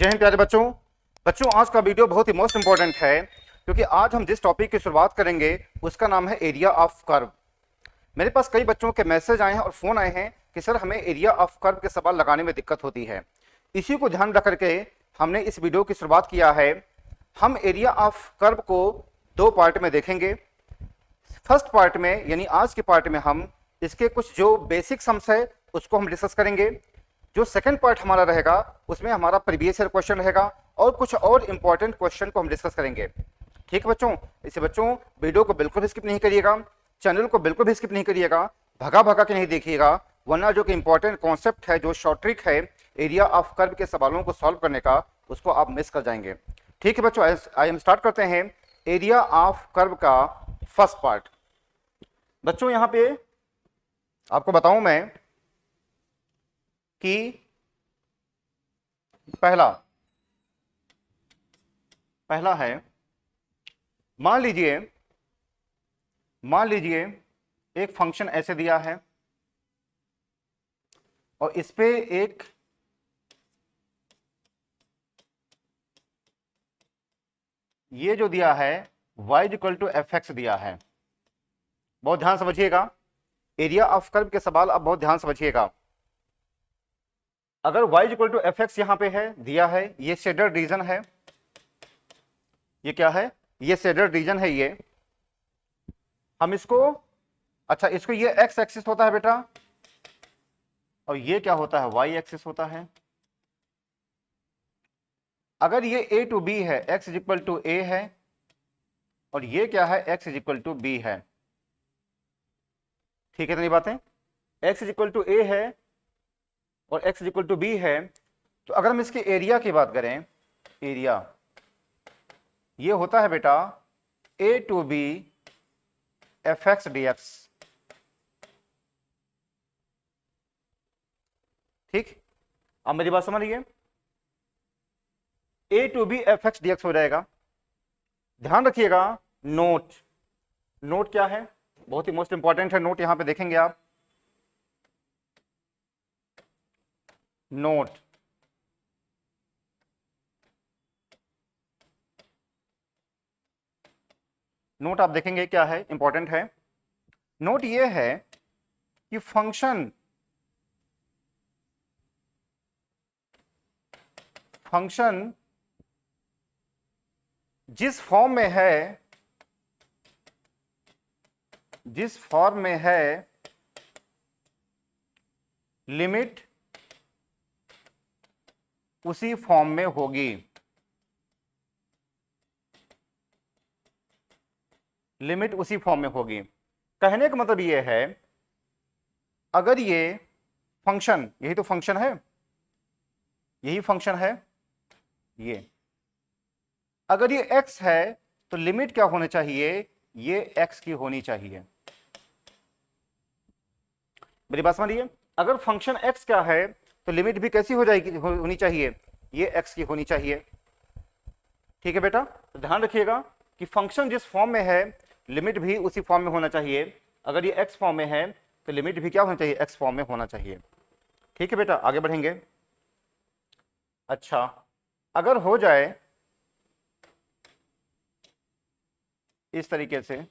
जय हिंद प्यारे बच्चों। आज का वीडियो बहुत ही मोस्ट इंपॉर्टेंट है क्योंकि आज हम जिस टॉपिक की शुरुआत करेंगे उसका नाम है एरिया ऑफ कर्व। मेरे पास कई बच्चों के मैसेज आए हैं और फोन आए हैं कि सर हमें एरिया ऑफ कर्व के सवाल लगाने में दिक्कत होती है। इसी को ध्यान रख करके हमने इस वीडियो की शुरुआत किया है। हम एरिया ऑफ कर्व को दो पार्ट में देखेंगे। फर्स्ट पार्ट में यानी आज के पार्ट में हम इसके कुछ जो बेसिक सम्स है उसको हम डिस्कस करेंगे। जो सेकंड पार्ट हमारा रहेगा उसमें हमारा प्रीवियस ईयर क्वेश्चन रहेगा और कुछ और इंपॉर्टेंट क्वेश्चन को हम डिस्कस करेंगे। ठीक है बच्चों, इसे बच्चों वीडियो को बिल्कुल भी स्किप नहीं करिएगा, चैनल को बिल्कुल भी स्किप नहीं करिएगा, भगा भगा के नहीं देखिएगा, वरना जो कि इंपॉर्टेंट कॉन्सेप्ट है, जो शॉर्ट ट्रिक है एरिया ऑफ कर्व के सवालों को सॉल्व करने का, उसको आप मिस कर जाएंगे। ठीक है बच्चों, आइए हम स्टार्ट करते हैं एरिया ऑफ कर्व का फर्स्ट पार्ट। बच्चों यहां पे आपको बताऊं मैं कि पहला है, मान लीजिए एक फंक्शन ऐसे दिया है और इस पे एक ये जो दिया है y = fx दिया है। बहुत ध्यान समझिएगा, एरिया ऑफ कर्व के सवाल आप बहुत ध्यान समझिएगा। अगर y = fx यहां पे है, दिया है, ये शेडेड रीजन है, ये क्या है, ये शेडेड रीजन है। ये हम इसको, अच्छा इसको, ये x एक्सिस होता है बेटा और ये क्या होता है, y एक्सिस होता है। अगर ये a to b है, x = a है और ये क्या है, x = b है। ठीक है, इतनी बातें। x = a है और x = b है, तो अगर हम इसके एरिया की बात करें, एरिया ये होता है बेटा a to b fx dx। ठीक, अब मेरी बात समझ लीजिए, a to b fx dx हो जाएगा। ध्यान रखिएगा, नोट क्या है, बहुत ही मोस्ट इंपॉर्टेंट है नोट, यहां पे देखेंगे आप। नोट आप देखेंगे क्या है, इंपॉर्टेंट है। नोट ये है कि फंक्शन जिस फॉर्म में है लिमिट उसी फॉर्म में होगी। लिमिट उसी फॉर्म में होगी, कहने का मतलब ये है, अगर ये फंक्शन, यही तो फंक्शन है, यही फंक्शन है, ये अगर ये x है तो लिमिट क्या होनी चाहिए, ये x की होनी चाहिए। मेरी बात समझिए, अगर फंक्शन x क्या है तो लिमिट भी कैसी हो जाएगी, होनी चाहिए, ये x की होनी चाहिए। ठीक है बेटा, तो ध्यान रखिएगा कि फंक्शन जिस फॉर्म में है लिमिट भी उसी फॉर्म में होना चाहिए। अगर ये x फॉर्म में है तो लिमिट भी क्या होना चाहिए, x फॉर्म में होना चाहिए। ठीक है बेटा, आगे बढ़ेंगे। अच्छा, अगर हो जाए इस तरीके से,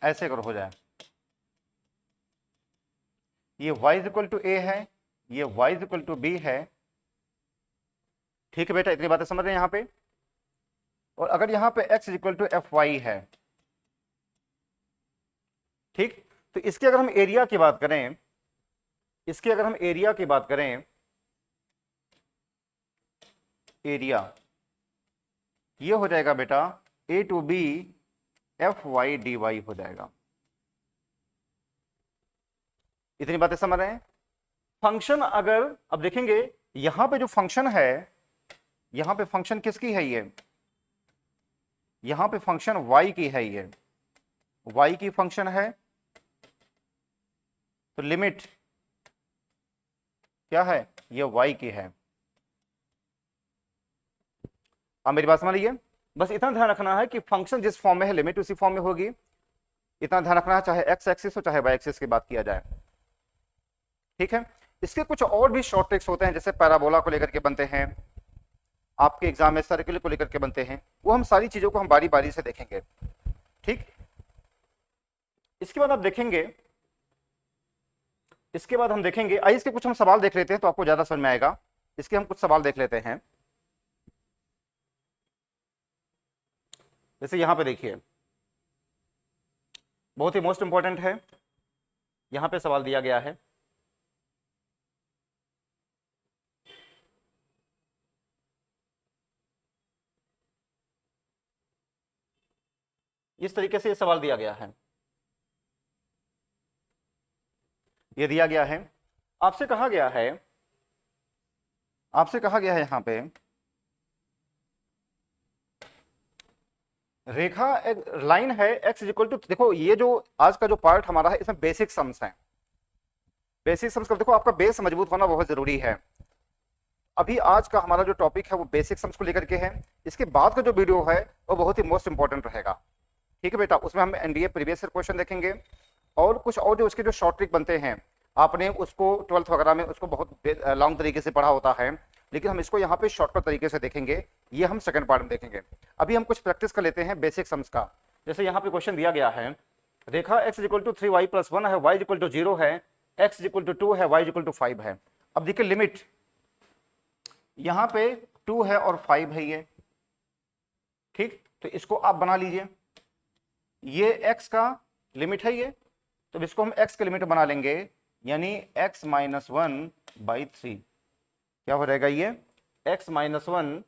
ऐसे अगर हो जाए, ये y = a है, ये y = b है। ठीक है बेटा, इतनी बातें समझ रहे हैं यहां पे। और अगर यहां पे x = fy है, ठीक, तो इसके अगर हम एरिया की बात करें, एरिया ये हो जाएगा बेटा a to b fy dy हो जाएगा। इतनी बातें समझ रहे हैं। फंक्शन अगर, अब देखेंगे यहां पे जो फंक्शन है, यहां पे फंक्शन किसकी है, ये यहां पे फंक्शन y की है, ये y की फंक्शन है, तो लिमिट क्या है, ये y की है। अब मेरी बात समझ लीजिए, बस इतना ध्यान रखना है कि फंक्शन जिस फॉर्म में है लिमिट उसी फॉर्म में होगी, इतना ध्यान रखना है, चाहे एक्स एक्सिस हो चाहे वाई एक्सिस की बात किया जाए। ठीक है, इसके कुछ और भी शॉर्ट ट्रिक्स होते हैं, जैसे पैराबोला को लेकर के बनते हैं, आपके एग्जाम में सर्किल को लेकर के बनते हैं, वो हम सारी चीजों को हम बारी बारी से देखेंगे। ठीक, इसके बाद आप देखेंगे, इसके बाद हम देखेंगे, आइए इसके कुछ हम सवाल देख लेते हैं तो आपको ज्यादा समझ में आएगा। इसके हम कुछ सवाल देख लेते हैं। जैसे यहां पे देखिए, बहुत ही मोस्ट इंपॉर्टेंट है, यहां पे सवाल दिया गया है। इस तरीके से ये सवाल दिया गया है, ये दिया गया है, आपसे कहा गया है, आपसे कहा गया है यहां पे रेखा एक लाइन है x इक्वल टू, देखो ये जो आज का जो पार्ट हमारा है इसमें बेसिक सम्स है। बेसिक सम्स का देखो आपका बेस मजबूत होना बहुत जरूरी है। अभी आज का हमारा जो टॉपिक है वो बेसिक सम्स को लेकर के है। इसके बाद का जो वीडियो है वो बहुत ही मोस्ट इंपॉर्टेंट रहेगा। ठीक है बेटा, उसमें हम एनडीए प्रीवियस ईयर क्वेश्चन देखेंगे और कुछ और जो उसके जो शॉर्ट ट्रिक बनते हैं, आपने उसको 12th वगैरह में उसको बहुत लॉन्ग तरीके से पढ़ा होता है, लेकिन हम इसको यहाँ पे शॉर्टकट तरीके से देखेंगे, ये हम सेकंड पार्ट में देखेंगे। अभी हम कुछ प्रैक्टिस कर लेते हैं बेसिक सम्स का। जैसे यहाँ पे क्वेश्चन दिया गया है, रेखा x इक्वल टू 3y + 1 है, y इक्वल टू 0 है, x इक्वल टू 2 है, y इक्वल टू 5 है। अब देखिए लिमिट यहाँ पे 2 है और 5 है ये। ठीक, तो इसको आप बना लीजिए, ये x का लिमिट है ये, तो इसको हम x के लिमिट बना लेंगे, यानी x - 1/3 क्या हो जाएगा ये, x - 1/3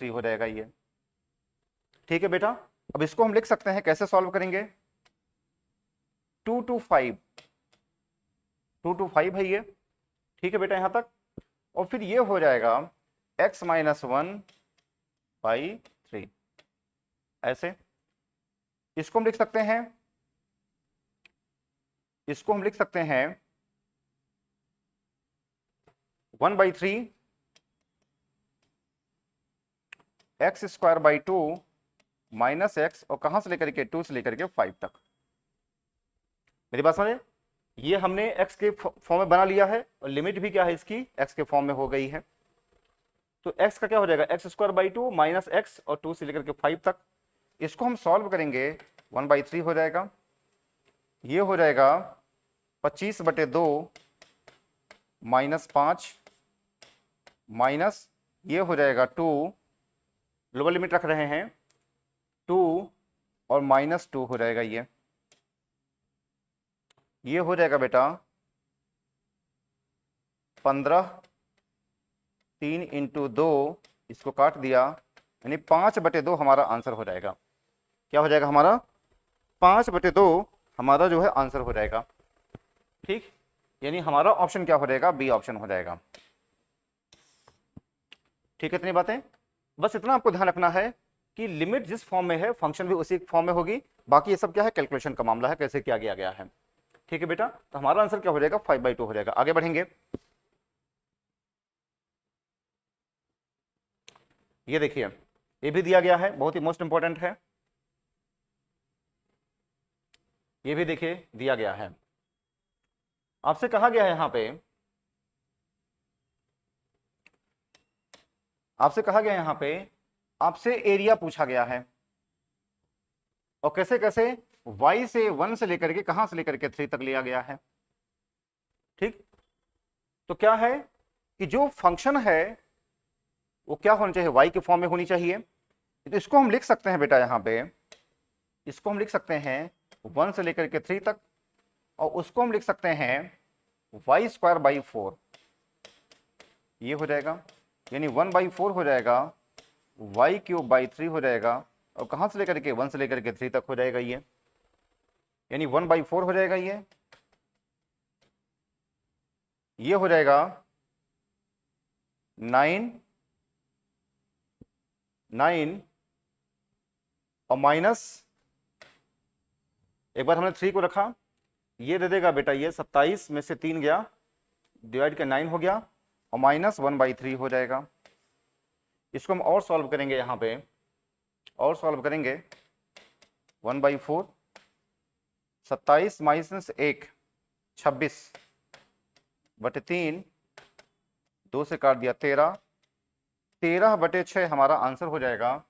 हो जाएगा ये। ठीक है बेटा, अब इसको हम लिख सकते हैं, कैसे सॉल्व करेंगे, 2 to 5, 2 to 5 है ये। ठीक है बेटा यहां तक, और फिर ये हो जाएगा x - 1/3 ऐसे। इसको हम लिख सकते हैं, इसको हम लिख सकते हैं 1/3 x²/2 माइनस x, और कहां से लेकर के 2 से लेकर के 5 तक। मेरी बात समझे, ये हमने x के फॉर्म में बना लिया है और लिमिट भी क्या है इसकी, x के फॉर्म में हो गई है। तो x का क्या हो जाएगा, x²/2 माइनस x और 2 से लेकर के 5 तक। इसको हम सॉल्व करेंगे, 1/3 हो जाएगा, ये हो जाएगा 25/2 माइनस 5 माइनस ये हो जाएगा 2, लोअर लिमिट रख रहे हैं 2 और -2 हो जाएगा ये हो जाएगा बेटा 15, 3 × 2, इसको काट दिया, यानी 5/2 हमारा आंसर हो जाएगा। क्या हो जाएगा हमारा, 5/2 हमारा जो है आंसर हो जाएगा। ठीक, यानी हमारा ऑप्शन क्या हो जाएगा, बी ऑप्शन हो जाएगा। ठीक है, इतनी बातें, बस इतना आपको ध्यान रखना है कि लिमिट जिस फॉर्म में है फंक्शन भी उसी फॉर्म में होगी। बाकी ये सब क्या है, कैलकुलेशन का मामला है, कैसे किया गया है। ठीक है बेटा, तो हमारा आंसर क्या हो जाएगा, 5/2 हो जाएगा। आगे बढ़ेंगे, ये देखिए, ये भी दिया गया है, बहुत ही मोस्ट इंपॉर्टेंट है, ये भी देखिए दिया गया है। आपसे कहा गया है यहां पे, आपसे कहा गया यहां पे, आपसे एरिया पूछा गया है, और कैसे कैसे y से 1 से लेकर के कहां से लेकर के 3 तक लिया गया है। ठीक, तो क्या है कि जो फंक्शन है वो क्या होना चाहिए, y के फॉर्म में होनी चाहिए। तो इसको हम लिख सकते हैं बेटा, यहां पे इसको हम लिख सकते हैं 1 से लेकर के 3 तक, और उसको हम लिख सकते हैं y²/4, ये हो जाएगा, यानी 1/4 हो जाएगा, y³ हो जाएगा, और कहां से लेकर के 1 से लेकर के 3 तक हो जाएगा ये, यानी 1/4 हो जाएगा ये हो जाएगा 9 और माइनस, एक बार हमने 3 को रखा, ये दे देगा बेटा ये 27 में से 3 गया, डिवाइड के 9 हो गया, और -1/3 हो जाएगा। इसको हम और सॉल्व करेंगे यहाँ पे, और सॉल्व करेंगे 1/4, 27 माइनस 1 26/3, 2 से काट दिया 13, 13/6 हमारा आंसर हो जाएगा।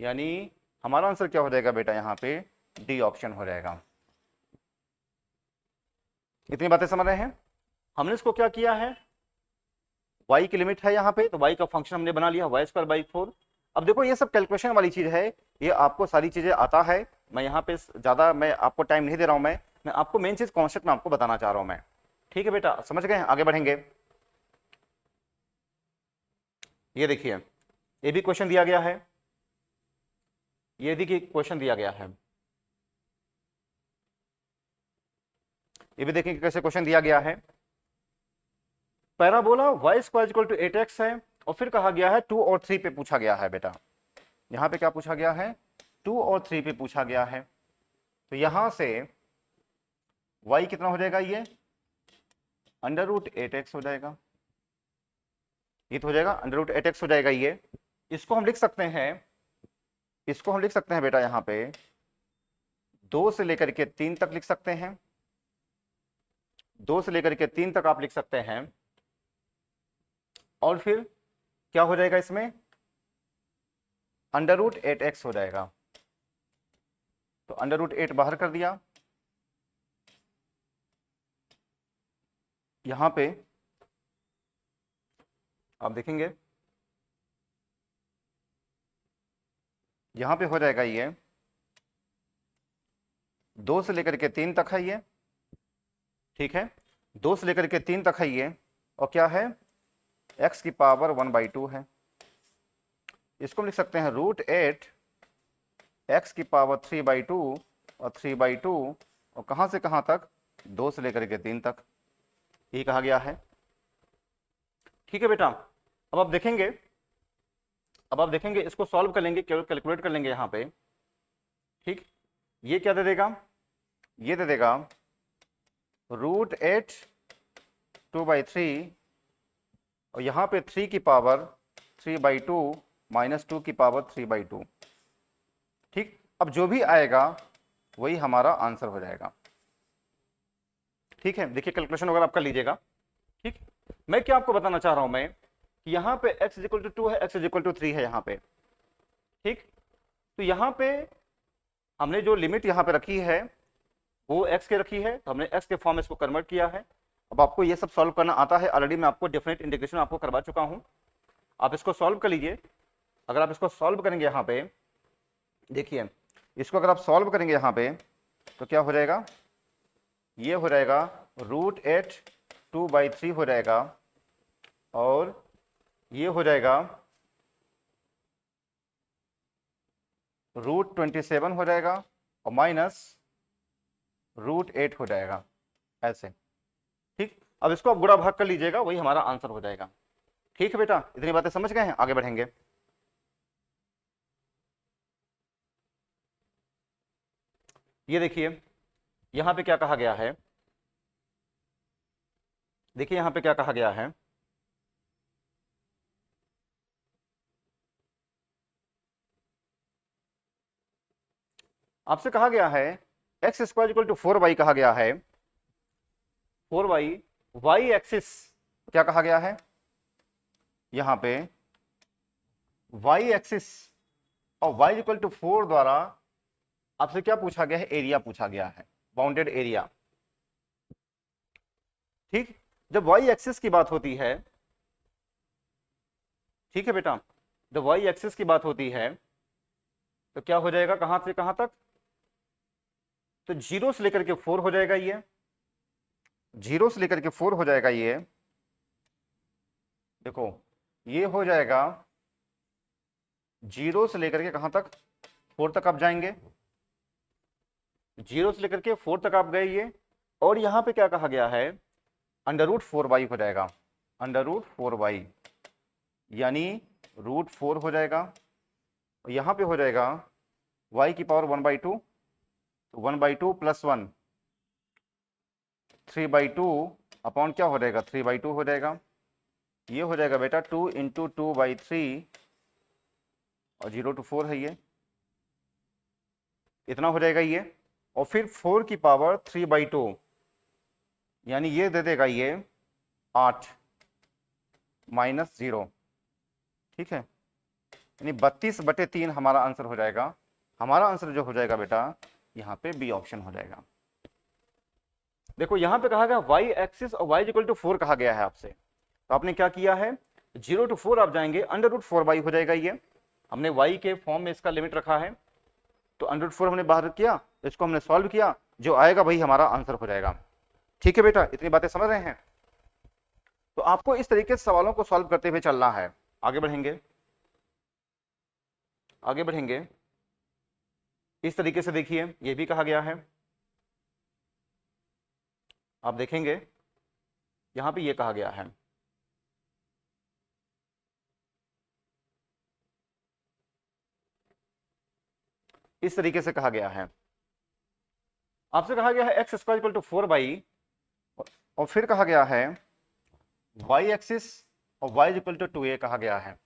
यानी हमारा आंसर क्या हो जाएगा बेटा, यहाँ पे डी ऑप्शन हो जाएगा। इतनी बातें समझ रहे हैं। हमने इसको क्या किया है, y की लिमिट है यहाँ पे, तो y का फंक्शन हमने बना लिया y²/4। अब देखो ये सब कैलकुलेशन वाली चीज है, ये आपको सारी चीजें आता है। मैं यहाँ पे ज्यादा मैं आपको टाइम नहीं दे रहा हूं, मैं आपको मेन चीज कॉन्सेप्ट में आपको बताना चाह रहा हूं मैं। ठीक है बेटा, समझ गए, आगे बढ़ेंगे। ये देखिए, ये भी क्वेश्चन दिया गया है, ये देखिए क्वेश्चन दिया गया है, ये भी देखिए कैसे क्वेश्चन दिया गया है। पैराबोला y² 8x है, और फिर कहा गया है 2 और 3 पे पूछा गया है बेटा। यहां पे क्या पूछा गया है, 2 और 3 पे पूछा गया है। तो यहां से y कितना हो जाएगा, ये √8x हो जाएगा, ये तो हो जाएगा √8x हो जाएगा ये। इसको हम लिख सकते हैं, इसको हम लिख सकते हैं बेटा यहां पे 2 से लेकर के 3 तक लिख सकते हैं, 2 से लेकर के 3 तक आप लिख सकते हैं। और फिर क्या हो जाएगा इसमें, √8x हो जाएगा। तो √8 बाहर कर दिया, यहां पे आप देखेंगे यहां पे हो जाएगा ये 2 से लेकर के 3 तक है ये, ठीक है, 2 से लेकर के 3 तक है ये, और क्या है, x की पावर 1/2 है। इसको हम लिख सकते हैं √8 x की पावर 3/2 और 3/2, और कहां से कहां तक, 2 से लेकर के 3 तक, ये कहा गया है। ठीक है बेटा, अब आप देखेंगे, अब आप देखेंगे इसको सॉल्व कर लेंगे, कैलकुलेट कर लेंगे यहाँ पे। ठीक, ये क्या दे देगा, ये दे देगा √8 2/3, और यहाँ पे 3 की पावर 3/2 माइनस 2 की पावर 3/2। ठीक, अब जो भी आएगा वही हमारा आंसर हो जाएगा। ठीक है, देखिए कैलकुलेशन वगैरह आप कर लीजिएगा। ठीक, मैं क्या आपको बताना चाह रहा हूं मैं कि यहाँ पे x = 2 है, x = 3 है यहाँ पे। ठीक, तो यहाँ पे हमने जो लिमिट यहाँ पे रखी है वो x के रखी है, तो हमने x के फॉर्म में इसको कन्वर्ट किया है। अब आपको ये सब सॉल्व करना आता है, ऑलरेडी मैं आपको डेफिनेट इंटीग्रेशन आपको करवा चुका हूँ। आप इसको सॉल्व कर लीजिए। अगर आप इसको सॉल्व करेंगे यहाँ पे, देखिए इसको अगर आप सॉल्व करेंगे यहाँ पे तो क्या हो जाएगा, ये हो जाएगा √8 2/3 हो जाएगा, और ये हो जाएगा √27 हो जाएगा, और माइनस √8 हो जाएगा, ऐसे। ठीक, अब इसको आप गुणा भाग कर लीजिएगा, वही हमारा आंसर हो जाएगा। ठीक है बेटा, इतनी बातें समझ गए हैं, आगे बढ़ेंगे। ये देखिए यहां पे क्या कहा गया है, देखिए यहां पे क्या कहा गया है, आपसे कहा गया है x² 4y कहा गया है, 4y, y एक्सिस क्या कहा गया है, यहां पे y एक्सिस और y = 4 द्वारा आपसे क्या पूछा गया है, एरिया पूछा गया है, बाउंडेड एरिया। ठीक, जब y एक्सिस की बात होती है, ठीक है बेटा, जब y एक्सिस की बात होती है तो क्या हो जाएगा, कहां से कहां तक, तो 0 से लेकर के 4 हो जाएगा, ये 0 से लेकर के 4 हो जाएगा ये। देखो ये हो जाएगा 0 से लेकर के कहां तक, 4 तक आप जाएंगे, 0 से लेकर के 4 तक आप गए ये, और यहां पे क्या कहा गया है, √4y हो जाएगा, √4y, यानी √4 हो जाएगा, और यहां पे हो जाएगा y की पावर 1/2, तो 1/2 + 1 3/2 अपॉन क्या हो जाएगा, 3/2 हो जाएगा। ये हो जाएगा बेटा 2 × 2/3 और 0 to 4 है ये, इतना हो जाएगा ये। और फिर 4 की पावर 3/2, यानी ये दे देगा ये 8 -0, ठीक है, यानी 32/3 हमारा आंसर हो जाएगा। हमारा आंसर जो हो जाएगा बेटा यहाँ पे बी ऑप्शन हो जाएगा। देखो यहाँ पे कहा गया y एक्सिस और y इक्वल टू 4 कहा गया है आपसे, तो आपने क्या किया है, 0 to 4 आप जाएंगे, √4y हो जाएगा ये। हमने y के फॉर्म में इसका लिमिट रखा है, तो √4 हमने बाहर किया, इसको हमने सॉल्व किया, जो आएगा वही हमारा आंसर हो जाएगा। ठीक है बेटा, इतनी बातें समझ रहे हैं? तो आपको इस तरीके से सवालों को सॉल्व करते हुए चलना है। आगे बढ़ेंगे, आगे बढ़ेंगे। इस तरीके से देखिए, ये भी कहा गया है, आप देखेंगे यहां पे ये कहा गया है, इस तरीके से कहा गया है, आपसे कहा गया है x² इक्वल टू 4y, और फिर कहा गया है y एक्सिस और y इक्वल टू 2a कहा गया है।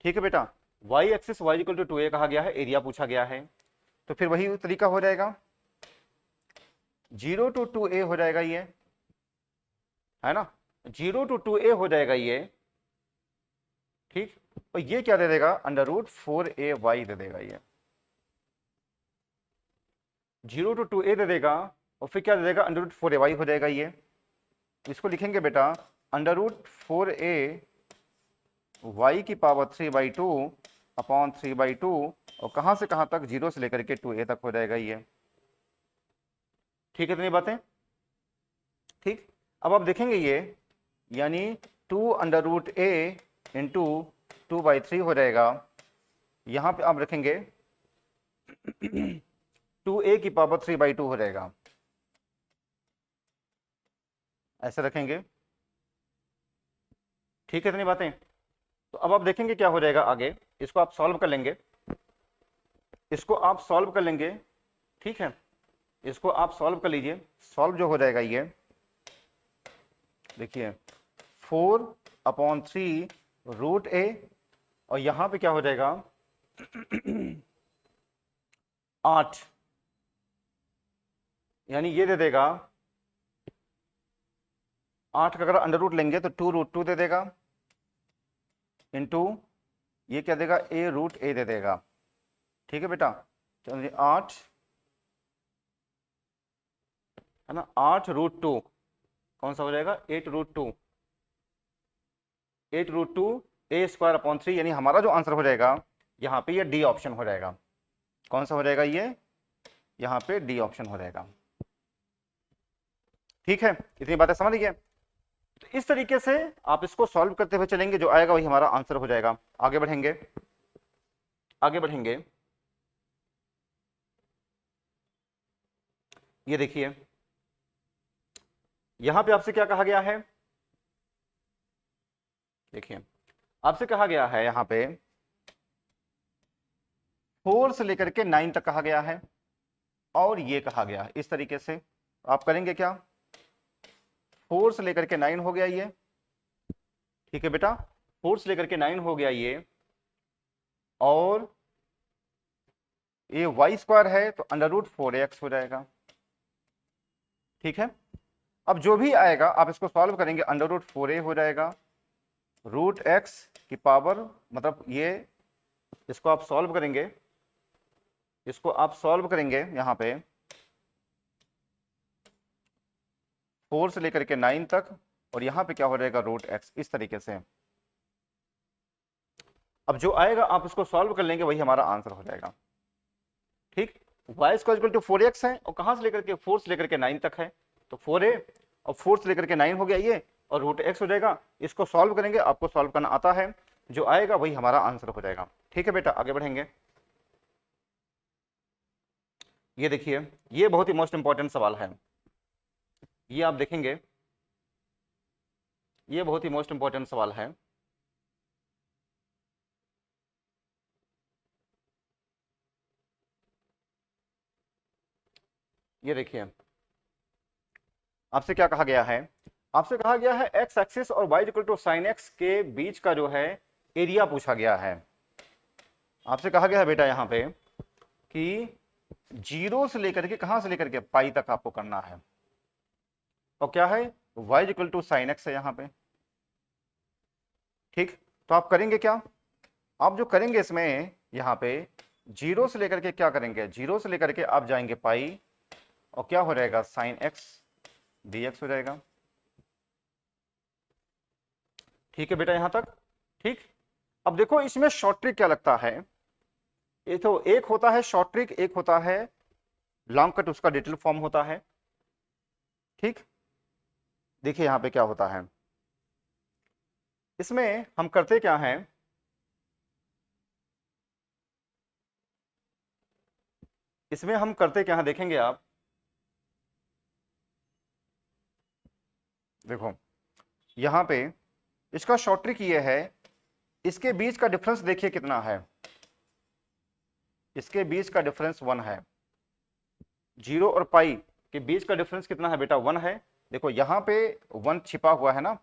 ठीक है बेटा, y axis y equal to 2a कहा गया है, एरिया पूछा गया है, तो फिर वही तरीका हो जाएगा, 0 to 2a हो जाएगा ये, है ना, 0 to 2a हो जाएगा ये, ठीक। और ये क्या दे देगा, √4ay दे देगा ये, 0 to 2a दे देगा, और फिर क्या दे देगा, √4ay हो जाएगा ये। इसको लिखेंगे बेटा √4a y की पावर 3/2 अपॉन 3/2, और कहां से कहां तक, 0 से लेकर के 2a तक हो जाएगा ये। ठीक है, इतनी बातें ठीक। अब आप देखेंगे ये, यानी 2√a इंटू 2/3 हो जाएगा, यहां पे आप रखेंगे 2a की पावर 3/2 हो जाएगा, ऐसे रखेंगे। ठीक है, इतनी बातें। तो अब आप देखेंगे क्या हो जाएगा आगे, इसको आप सॉल्व कर लेंगे, इसको आप सॉल्व कर लेंगे, ठीक है, इसको आप सॉल्व कर लीजिए। सॉल्व जो हो जाएगा ये देखिए 4/3 और यहां पे क्या हो जाएगा 8, यानी ये दे देगा 8 का अगर अंडर रूट लेंगे तो 2√2 दे देगा, इंटू ये क्या देगा, a√a दे देगा। ठीक है बेटा, चलिए 8 है ना, 8√2 कौन सा हो जाएगा, 8√2, 8√2 a² अपॉन 3, यानी हमारा जो आंसर हो जाएगा यहाँ पे ये डी ऑप्शन हो जाएगा। कौन सा हो जाएगा ये, यहाँ पे डी ऑप्शन हो जाएगा। ठीक है, इतनी बातें समझ लीजिए। तो इस तरीके से आप इसको सॉल्व करते हुए चलेंगे, जो आएगा वही हमारा आंसर हो जाएगा। आगे बढ़ेंगे, आगे बढ़ेंगे। ये देखिए यहां पे आपसे क्या कहा गया है, देखिए आपसे कहा गया है यहां पे 4 से लेकर के 9 तक कहा गया है, और ये कहा गया है इस तरीके से। आप करेंगे क्या, 4 से लेकर के 9 हो गया ये, ठीक है बेटा, 4 से लेकर के 9 हो गया ये, और ये y² है तो √4ax हो जाएगा। ठीक है, अब जो भी आएगा आप इसको सॉल्व करेंगे, √4a हो जाएगा, √x की पावर, मतलब ये, इसको आप सॉल्व करेंगे, इसको आप सॉल्व करेंगे यहाँ पे 4 से लेकर के 9 तक, और यहाँ पे क्या हो जाएगा √x, इस तरीके से। अब जो आएगा आप इसको सॉल्व कर लेंगे, वही हमारा आंसर हो जाएगा। ठीक, y² इक्वल टू 4x है, और कहां से लेकर के 4 से लेकर के 9 तक है, तो 4a और 4 से लेकर के 9 हो गया ये, और √x हो जाएगा। इसको सॉल्व करेंगे, आपको सॉल्व करना आता है, जो आएगा वही हमारा आंसर हो जाएगा। ठीक है बेटा, आगे बढ़ेंगे। ये देखिए, ये बहुत ही मोस्ट इंपॉर्टेंट सवाल है, ये आप देखेंगे, ये बहुत ही मोस्ट इंपॉर्टेंट सवाल है। ये देखिए आपसे क्या कहा गया है, आपसे कहा गया है x एक्सिस और y equal to sin x के बीच का जो है एरिया पूछा गया है। आपसे कहा गया है बेटा यहाँ पे कि 0 से लेकर के, कहां से लेकर के पाई तक आपको करना है। और क्या है, y equal to sine x है यहाँ पे। ठीक, तो आप करेंगे क्या, आप जो करेंगे इसमें यहाँ पे 0 से लेकर के क्या करेंगे, 0 से लेकर के आप जाएंगे पाई, और क्या हो जाएगा साइन एक्स dx हो जाएगा। ठीक है बेटा यहां तक। ठीक, अब देखो इसमें शॉर्ट ट्रिक क्या लगता है, ये तो एक होता है शॉर्ट ट्रिक, एक होता है लॉन्ग कट, उसका डिटेल फॉर्म होता है। ठीक, देखिए यहां पे क्या होता है, इसमें हम करते क्या हैं, इसमें हम करते क्या हैं देखेंगे आप। देखो यहां पे इसका शॉर्ट ट्रिक ये है, इसके बीच का डिफरेंस देखिए कितना है, इसके बीच का डिफरेंस 1 है। 0 और पाई के बीच का डिफरेंस कितना है बेटा, 1 है। देखो यहां पे 1 छिपा हुआ है ना,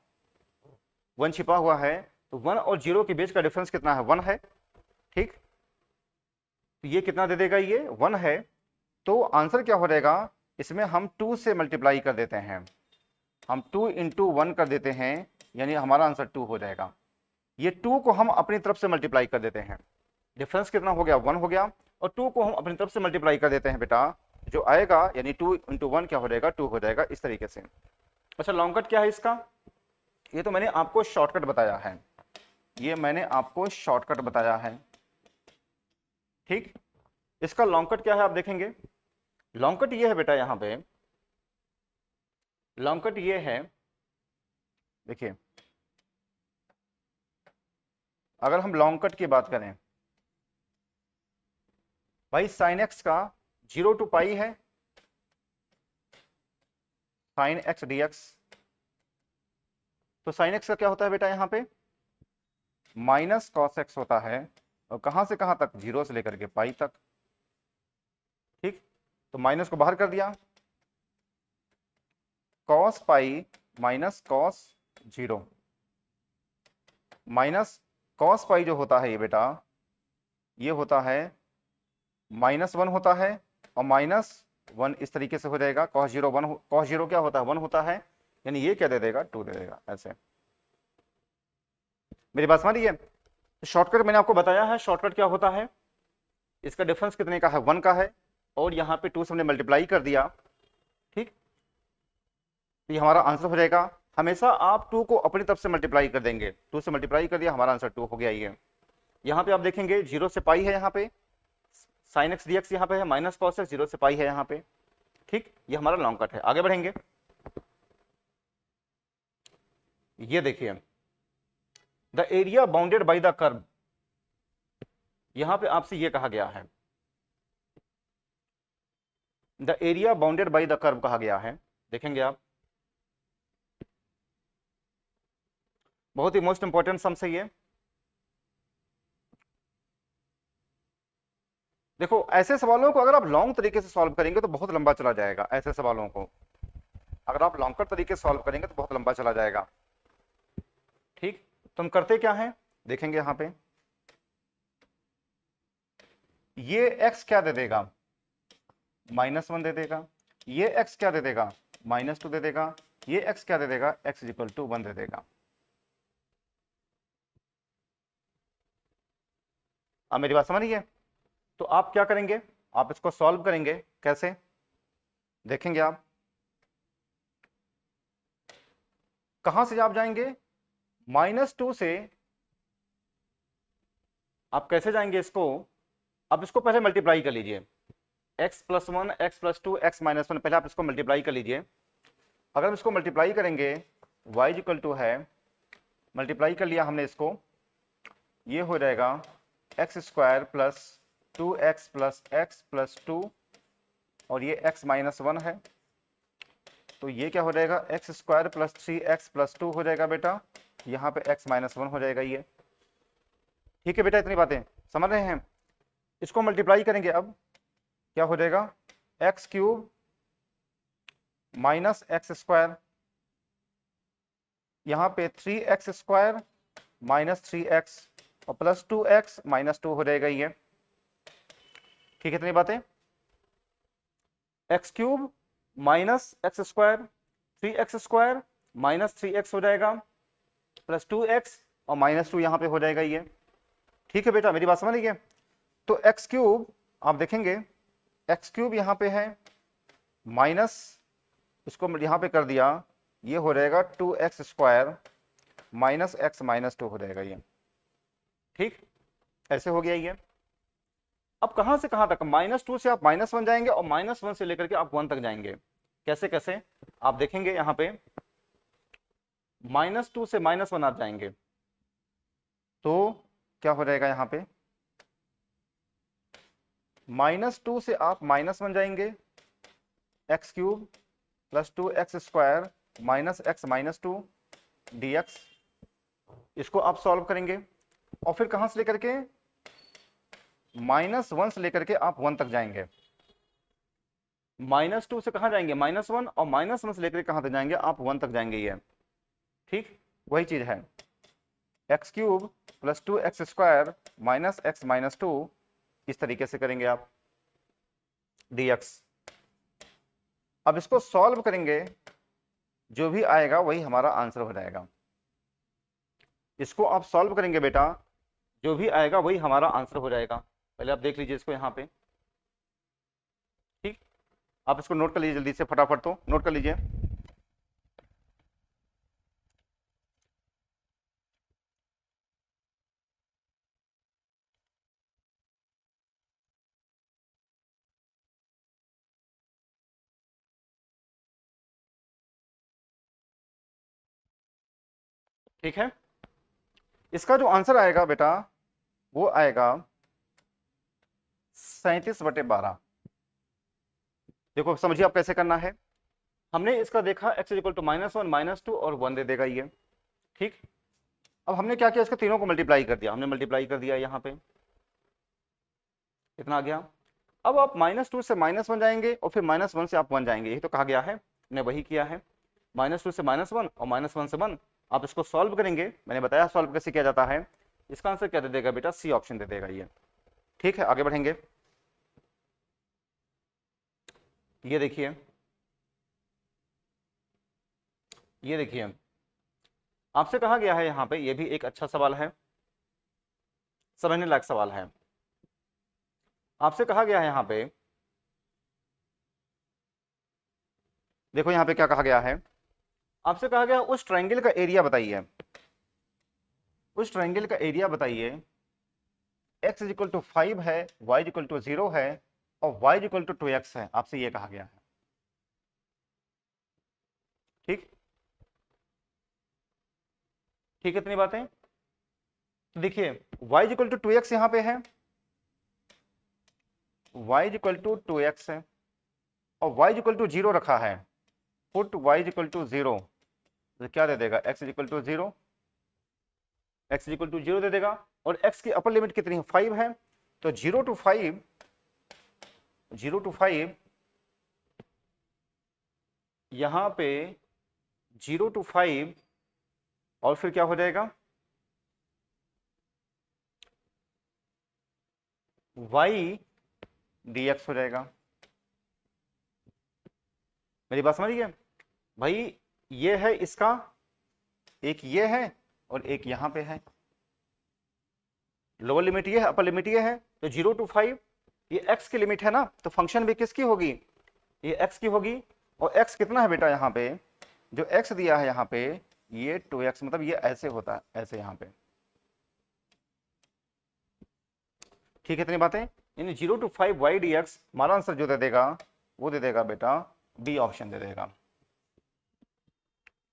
1 छिपा हुआ है, तो 1 और 0 के बीच का डिफरेंस कितना है, 1 है। ठीक, तो ये कितना दे देगा, ये 1 है। तो आंसर क्या हो जाएगा, इसमें हम 2 से मल्टीप्लाई कर देते हैं, हम 2 इंटू 1 कर देते हैं, यानी हमारा आंसर 2 हो जाएगा। ये 2 को हम अपनी तरफ से मल्टीप्लाई कर देते हैं, डिफरेंस कितना हो गया, 1 हो गया, और 2 को हम अपनी तरफ से मल्टीप्लाई कर देते हैं बेटा, जो आएगा यानी 2 इंटू 1 क्या हो जाएगा, 2 हो जाएगा, इस तरीके से। अच्छा लॉन्ग कट क्या है इसका, ये तो मैंने आपको शॉर्टकट बताया है, ये मैंने आपको शॉर्टकट बताया है। ठीक, इसका लॉन्ग कट क्या है आप देखेंगे, लॉन्ग कट ये है बेटा, यहां पे लॉन्ग कट ये है, देखिए अगर हम लॉन्ग कट की बात करें भाई, साइन एक्स का 0 टू पाई है, साइन एक्स dx, तो साइन एक्स का क्या होता है बेटा यहाँ पे माइनस कॉस एक्स होता है, और कहां से कहां तक, 0 से लेकर के पाई तक। ठीक, तो माइनस को बाहर कर दिया, cos pi minus cos 0, minus cos pi जो होता है ये बेटा, ये होता है -1 होता है, और -1 इस तरीके से हो जाएगा, कॉस 0 1, कॉस 0 क्या होता है, 1 होता है, यानी ये क्या दे देगा, 2 दे देगा। ऐसे मेरी बात समझ रही है। तो शॉर्टकट मैंने आपको बताया है, शॉर्टकट क्या होता है, इसका डिफरेंस कितने का है, 1 का है, और यहाँ पे 2 से हमने मल्टीप्लाई कर दिया। ठीक, तो ये हमारा आंसर हो जाएगा। हमेशा आप 2 को अपनी तरफ से मल्टीप्लाई कर देंगे, 2 से मल्टीप्लाई कर दिया, हमारा आंसर 2 हो गया। ये यहाँ पे आप देखेंगे 0 से पाई है, यहाँ पे साइन एक्स dx यहाँ पे है, माइनस कॉस एक्स 0 से पाई है यहाँ पे। ठीक, ये हमारा लॉन्ग कट है। आगे बढ़ेंगे, ये देखिए the area bounded by the curve, यहां पे आपसे ये कहा गया है, the area bounded by the curve कहा गया है। देखेंगे आप, बहुत ही मोस्ट इंपॉर्टेंट सम से ये। देखो ऐसे सवालों को अगर आप लॉन्ग तरीके से सॉल्व करेंगे तो बहुत लंबा चला जाएगा, ऐसे सवालों को अगर आप लॉन्ग कट तरीके से सॉल्व करेंगे तो बहुत लंबा चला जाएगा। ठीक, तो हम करते क्या है, देखेंगे यहां पे ये x क्या दे देगा, -1 दे देगा, ये x क्या दे देगा, -2 दे देगा, ये x क्या दे देगा, x इक्वल टू 1 दे देगा। अब मेरी बात समझ रही है। तो आप क्या करेंगे, आप इसको सॉल्व करेंगे कैसे, देखेंगे आप कहां से आप जाएंगे, -2 से आप कैसे जाएंगे इसको, आप इसको पहले मल्टीप्लाई कर लीजिए, x + 1 x + 2 x - 1, पहले आप इसको मल्टीप्लाई कर लीजिए। अगर हम इसको मल्टीप्लाई करेंगे y इक्वल टू है, मल्टीप्लाई कर लिया हमने इसको, ये हो जाएगा x² + 2x + x + 2, और ये x - 1 है, तो ये क्या हो जाएगा, x² + 3x + 2 हो जाएगा बेटा, यहाँ पे x - 1 हो जाएगा ये। ठीक है बेटा, इतनी बातें समझ रहे हैं। इसको मल्टीप्लाई करेंगे, अब क्या हो जाएगा, x³ - x², यहाँ पे 3x² - 3x, और प्लस 2x माइनस 2 हो जाएगा ये। ठीक है, इतनी बातें। X cube minus x square, 3x square minus 3x हो जाएगा, प्लस 2x और माइनस 2 यहाँ पे हो जाएगा ये। ठीक है बेटा, मेरी बात समझ लीजिए। तो एक्स क्यूब आप देखेंगे, एक्स क्यूब यहाँ पे है माइनस, इसको यहाँ पे कर दिया, ये हो जाएगा 2x square minus x minus 2 हो जाएगा ये। ठीक, ऐसे हो गया ये। अब कहां से कहां तक, -2 से आप -1 जाएंगे और -1 से लेकर के आप 1 तक जाएंगे। कैसे कैसे आप देखेंगे, यहां पे -2 से -1 आप जाएंगे तो क्या हो जाएगा, यहां पे -2 से आप -1 जाएंगे, x cube plus 2x square minus x minus 2 dx, इसको आप सॉल्व करेंगे और फिर कहां से लेकर के, -1 से लेकर के आप 1 तक जाएंगे। -2 से कहां जाएंगे, -1, और -1 से लेकर कहां तक जाएंगे, आप 1 तक जाएंगे ये। ठीक, वही चीज है, x cube plus 2x square minus x minus 2, इस तरीके से करेंगे आप dx। अब इसको सॉल्व करेंगे, जो भी आएगा वही हमारा आंसर हो जाएगा। इसको आप सॉल्व करेंगे बेटा, जो भी आएगा वही हमारा आंसर हो जाएगा। पहले आप देख लीजिए इसको यहाँ पे। ठीक, आप इसको नोट कर लीजिए जल्दी से, फटाफट तो नोट कर लीजिए। ठीक है, इसका जो आंसर आएगा बेटा वो आएगा 37/12। देखो समझिए आप कैसे करना है। हमने इसका देखा x इक्वल टू -1 -2 और 1 दे देगा ये। ठीक, अब हमने क्या किया, इसके तीनों को मल्टीप्लाई कर दिया, हमने मल्टीप्लाई कर दिया यहाँ पे, इतना आ गया। अब आप -2 से -1 जाएंगे और फिर -1 से आप 1 जाएंगे, यही तो कहा गया है, हमने वही किया है। -2 से -1 और -1 से 1, आप इसको सॉल्व करेंगे, मैंने बताया सॉल्व कैसे किया जाता है। इसका आंसर क्या दे देगा बेटा, सी ऑप्शन दे देगा ये। ठीक है, आगे बढ़ेंगे। ये देखिए, ये देखिए, आपसे कहा गया है यहाँ पे, ये भी एक अच्छा सवाल है, समझने लायक सवाल है। आपसे कहा गया है यहाँ पे, देखो यहाँ पे क्या कहा गया है, आपसे कहा गया उस ट्रायंगल का एरिया बताइए, उस ट्रायंगल का एरिया बताइए, x इक्वल टू 5 है, y इक्वल टू 0 है और y इक्वल टू 2x है, आपसे ये कहा गया है। ठीक, ठीक है, इतनी बातें। तो देखिए y इक्वल टू 2x यहाँ पे है, y इक्वल टू 2x है और y इक्वल टू 0 रखा है, पुट y इक्वल टू 0, तो क्या दे देगा, x equal to 0, x equal to 0 दे देगा। और x की अपर लिमिट कितनी है, 5 है, तो 0 to 5, 0 to 5, यहां पे 0 to 5 और फिर क्या हो जाएगा, y dx हो जाएगा। मेरी बात समझिए भाई, ये है इसका, एक ये है और एक यहां पे है, लोअर लिमिट ये है, अपर लिमिट ये है, तो 0 to 5 ये x की लिमिट है ना, तो फंक्शन भी किसकी होगी, ये x की होगी। और x कितना है बेटा, यहाँ पे जो x दिया है यहाँ पे ये 2x, मतलब ये ऐसे होता है, ऐसे यहाँ पे। ठीक है, इतनी बातें, यानी 0 to 5 y dx, हमारा आंसर जो दे देगा वो दे देगा बेटा बी ऑप्शन दे देगा।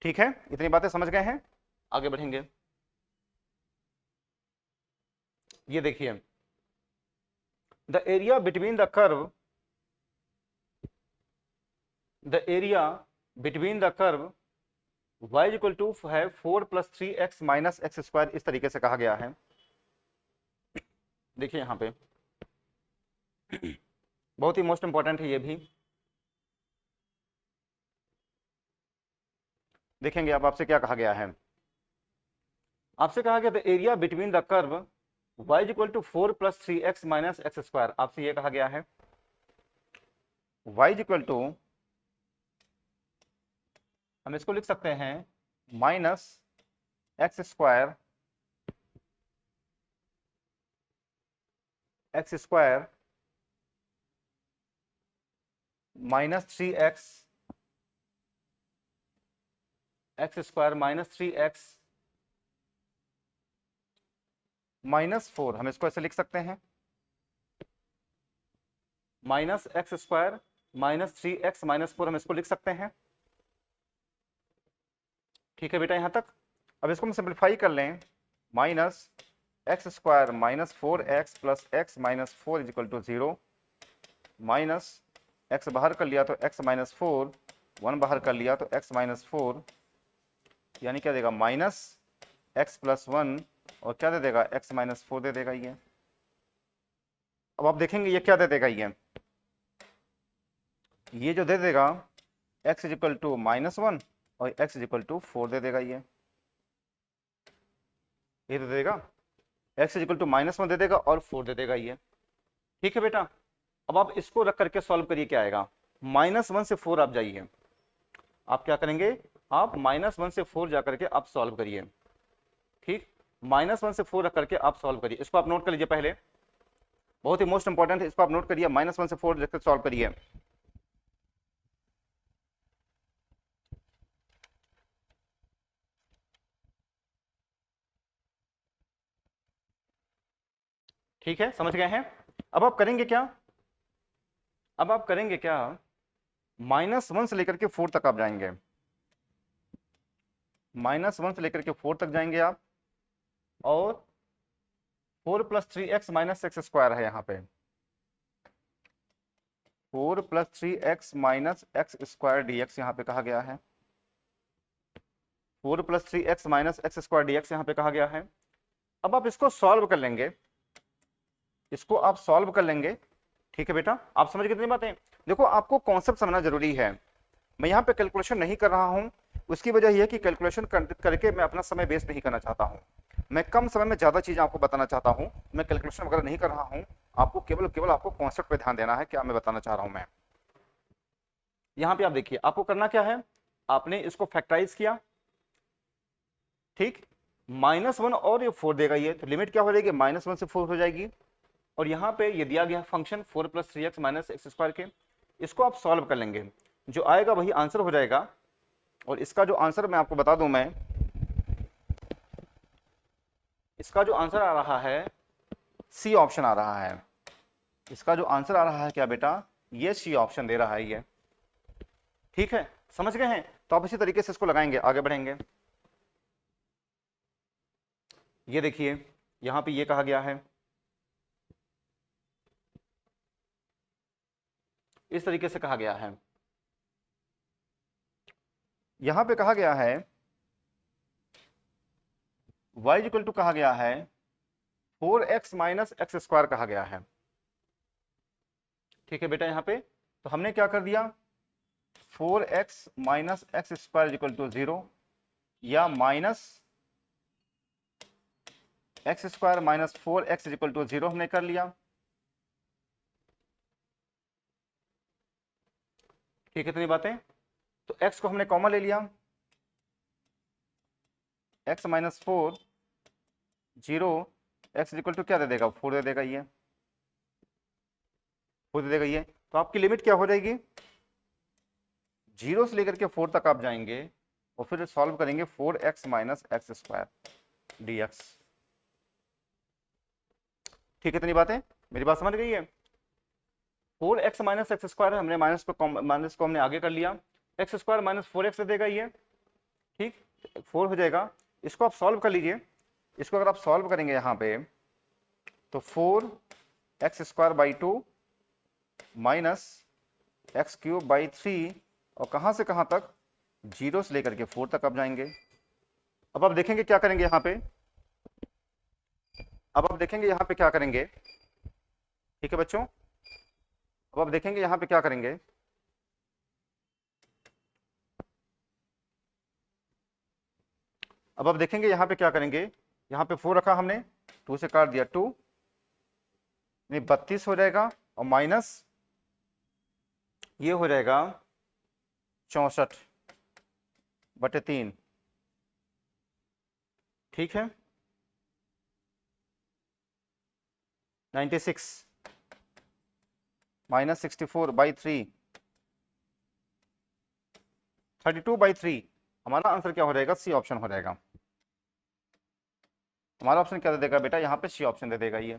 ठीक है, इतनी बातें समझ गए हैं, आगे बढ़ेंगे। ये देखिए, the area between the curve, the area between the curve y equal to है 4 + 3x माइनस एक्स स्क्वायर, इस तरीके से कहा गया है। देखिए यहाँ पे बहुत ही मोस्ट इंपॉर्टेंट है ये भी, देखेंगे अब आपसे क्या कहा गया है। आपसे कहा गया the area between the curve y equal to 4 plus 3x minus x square, आपसे ये कहा गया है y इक्वल टू, हम इसको लिख सकते हैं minus x square minus 3x x square minus 3x minus 4, हम इसको ऐसे लिख सकते हैं minus x square minus 3x minus 4, हम इसको लिख सकते हैं। ठीक है बेटा यहां तक। अब इसको हम सिंप्लीफाई कर लें, minus x square minus 4x plus x minus 4 is equal to 0, minus x बाहर कर लिया तो x माइनस 4, 1 बाहर कर लिया तो x माइनस 4, यानी क्या देगा माइनस एक्स प्लस 1 और क्या दे देगा x माइनस 4 दे देगा ये। अब आप देखेंगे ये क्या दे देगा, ये जो दे देगा x is equal to minus 1 और x इज इक्वल टू 4 दे देगा ये दे देगा x is equal to minus 1 दे देगा और 4 दे देगा ये। ठीक है बेटा, अब आप इसको रख करके सॉल्व करिए, क्या आएगा माइनस 1 से 4 आप जाइए, आप क्या करेंगे, आप माइनस 1 से 4 जा करके आप सॉल्व करिए। ठीक, माइनस 1 से 4 रख करके आप सॉल्व करिए, इसको आप नोट कर लीजिए पहले, बहुत ही मोस्ट इंपॉर्टेंट है, इसको आप नोट करिए, माइनस 1 से 4 रख कर सॉल्व करिए। ठीक है, समझ गए हैं। अब आप करेंगे क्या, माइनस 1 से लेकर के 4 तक आप जाएंगे, माइनस 1 से लेकर के 4 तक जाएंगे आप, और 4 plus 3x minus x square है यहाँ पे, 4 plus 3x minus x square dx यहाँ पे कहा गया है, 4 plus 3x minus x square dx यहाँ पे कहा गया है। अब आप इसको सॉल्व कर लेंगे, इसको आप सॉल्व कर लेंगे। ठीक है बेटा, आप समझ कितनी बातें, देखो आपको कॉन्सेप्ट समझना जरूरी है। मैं यहाँ पे कैलकुलेशन नहीं कर रहा हूँ, उसकी वजह यह है कि कैलकुलेशन करके मैं अपना समय वेस्ट नहीं करना चाहता हूँ, मैं कम समय में ज़्यादा चीज़ आपको बताना चाहता हूँ, मैं कैलकुलेशन वगैरह नहीं कर रहा हूँ, आपको केवल आपको कॉन्सेप्ट पे ध्यान देना है, क्या मैं बताना चाह रहा हूँ मैं। यहाँ पे आप देखिए, आपको करना क्या है, आपने इसको फैक्टराइज किया, ठीक, -1 और ये 4 देगा ये, तो लिमिट क्या हो जाएगी, -1 से 4 हो जाएगी। और यहाँ पे ये दिया गया function 4 plus 3x minus x square के, इसको आप सॉल्व कर लेंगे, जो आएगा वही आंसर हो जाएगा। और इसका जो आंसर मैं आपको बता दूं, मैं इसका जो आंसर आ रहा है सी ऑप्शन आ रहा है, इसका जो आंसर आ रहा है क्या बेटा, ये सी ऑप्शन दे रहा है ये। ठीक है, समझ गए हैं, तो आप इसी तरीके से इसको लगाएंगे, आगे बढ़ेंगे। ये देखिए यहां पे ये कहा गया है, इस तरीके से कहा गया है, यहां पे कहा गया है y इक्वल टू कहा गया है 4x माइनस एक्स स्क्वायर कहा गया है। ठीक है बेटा, यहां पे तो हमने क्या कर दिया, 4x minus x square equal to 0 या minus x square minus 4x equal to 0 हमने कर लिया। ठीक है, इतनी बातें, तो x को हमने कॉमन ले लिया, x minus 4 0, x equal to क्या दे देगा, 4 दे देगा ये, 4 दे देगा ये। तो आपकी लिमिट क्या हो जाएगी, 0 से लेकर के 4 तक आप जाएंगे और फिर सॉल्व करेंगे 4x minus x square dx। ठीक है, इतनी बातें, मेरी बात समझ गई है। 4x माइनस एक्स स्क्वायर है, हमने माइनस को हमने आगे कर लिया, एक्स स्क्वायर माइनस 4x दे देगा ये, ठीक, 4 हो जाएगा। इसको आप सॉल्व कर लीजिए, इसको अगर आप सॉल्व करेंगे यहाँ पे तो 4x square by 2 minus x cube by 3, और कहाँ से कहाँ तक, 0 से लेकर के 4 तक आप जाएंगे। अब आप देखेंगे क्या करेंगे यहाँ पे, अब आप देखेंगे यहाँ पे क्या करेंगे। ठीक है बच्चों, अब आप देखेंगे यहाँ पे क्या करेंगे, अब आप देखेंगे यहाँ पे क्या करेंगे, यहाँ पे 4 रखा हमने, 2 से काट दिया 2, नहीं 32 हो जाएगा, और माइनस ये हो जाएगा 64/3। ठीक है, 96 माइनस 64/3, 32/3। हमारा आंसर क्या हो जाएगा? सी ऑप्शन हो जाएगा। हमारा ऑप्शन क्या दे देगा बेटा? यहाँ पे सी ऑप्शन दे देगा ये।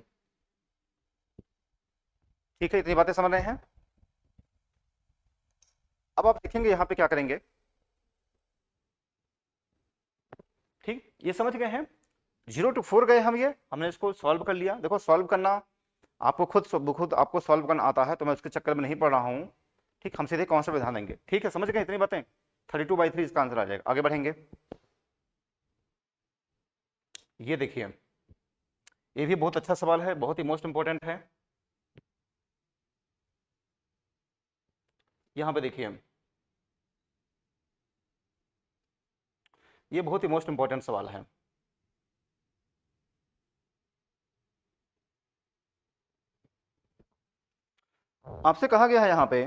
ठीक है, इतनी बातें समझ रहे हैं। अब आप देखेंगे यहाँ पे क्या करेंगे। ठीक, ये समझ गए हैं। 0 to 4 गए हम, ये हमने इसको सॉल्व कर लिया। देखो सॉल्व करना आपको खुद आपको सॉल्व करना आता है, तो मैं उसके चक्कर में नहीं पड़ रहा हूँ। ठीक, हम सीधे कौन सा विधान देंगे। ठीक है, समझ गए इतनी बातें। 32/3 इसका आंसर आ जाएगा। आगे बढ़ेंगे। ये देखिए, ये भी बहुत अच्छा सवाल है, बहुत ही मोस्ट इंपॉर्टेंट है। यहां पे देखिए, ये बहुत ही मोस्ट इंपॉर्टेंट सवाल है। आपसे कहा गया है यहां पे,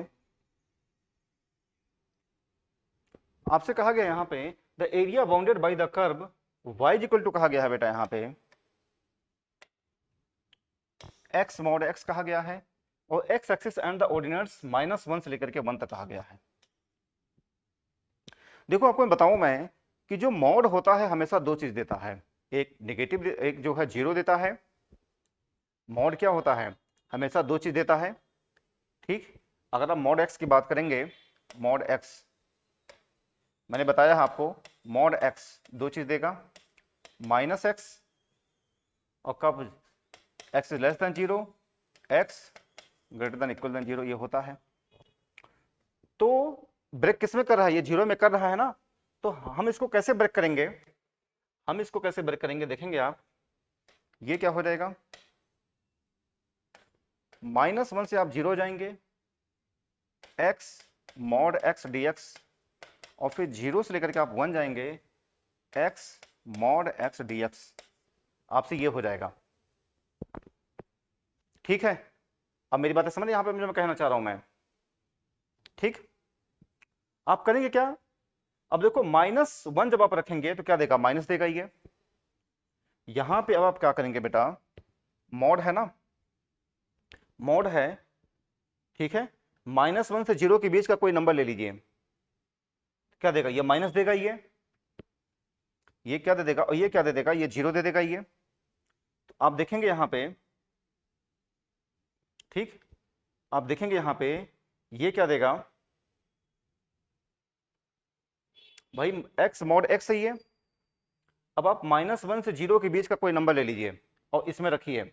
आपसे कहा गया यहां पे the area bounded by the curve y equal to कहा गया है बेटा, यहां पे x मॉड x कहा गया है, और x axis and the ordinates -1 से लेकर के 1 तक कहा गया है। देखो आपको मैं बताऊं मैं कि जो मॉड होता है हमेशा दो चीज देता है, एक नेगेटिव, एक जो है 0 देता है। मॉड क्या होता है? हमेशा दो चीज देता है। ठीक, अगर आप मॉड x की बात करेंगे, मॉड x मैंने बताया है आपको, मॉड x दो चीज देगा, -x और कब x is less than 0, x greater than equal than 0, ये होता है। तो ब्रेक किस में कर रहा है? ये 0 में कर रहा है ना। तो हम इसको कैसे ब्रेक करेंगे? हम इसको कैसे ब्रेक करेंगे देखेंगे आप। ये क्या हो जाएगा? -1 से आप 0 हो जाएंगे, x मॉड x dx, और फिर 0 से लेकर के आप 1 जाएंगे, x मॉड x dx। आपसे ये हो जाएगा। ठीक है, अब मेरी बातें समझ, यहां पे मैं कहना चाह रहा हूं मैं। ठीक, आप करेंगे क्या? अब देखो -1 जब आप रखेंगे तो क्या देगा? माइनस देगा ये। यहां पे अब आप क्या करेंगे बेटा? मॉड है ना, मॉड है, ठीक है, -1 से 0 के बीच का कोई नंबर ले लीजिए, क्या देगा? ये माइनस देगा ये क्या दे देगा? और ये क्या दे देगा? ये 0 दे देगा ये। तो आप देखेंगे यहां पे, ठीक, आप देखेंगे यहां पे ये क्या देगा भाई? x मॉड x सही है। अब आप -1 से 0 के बीच का कोई नंबर ले लीजिए और इसमें रखिए,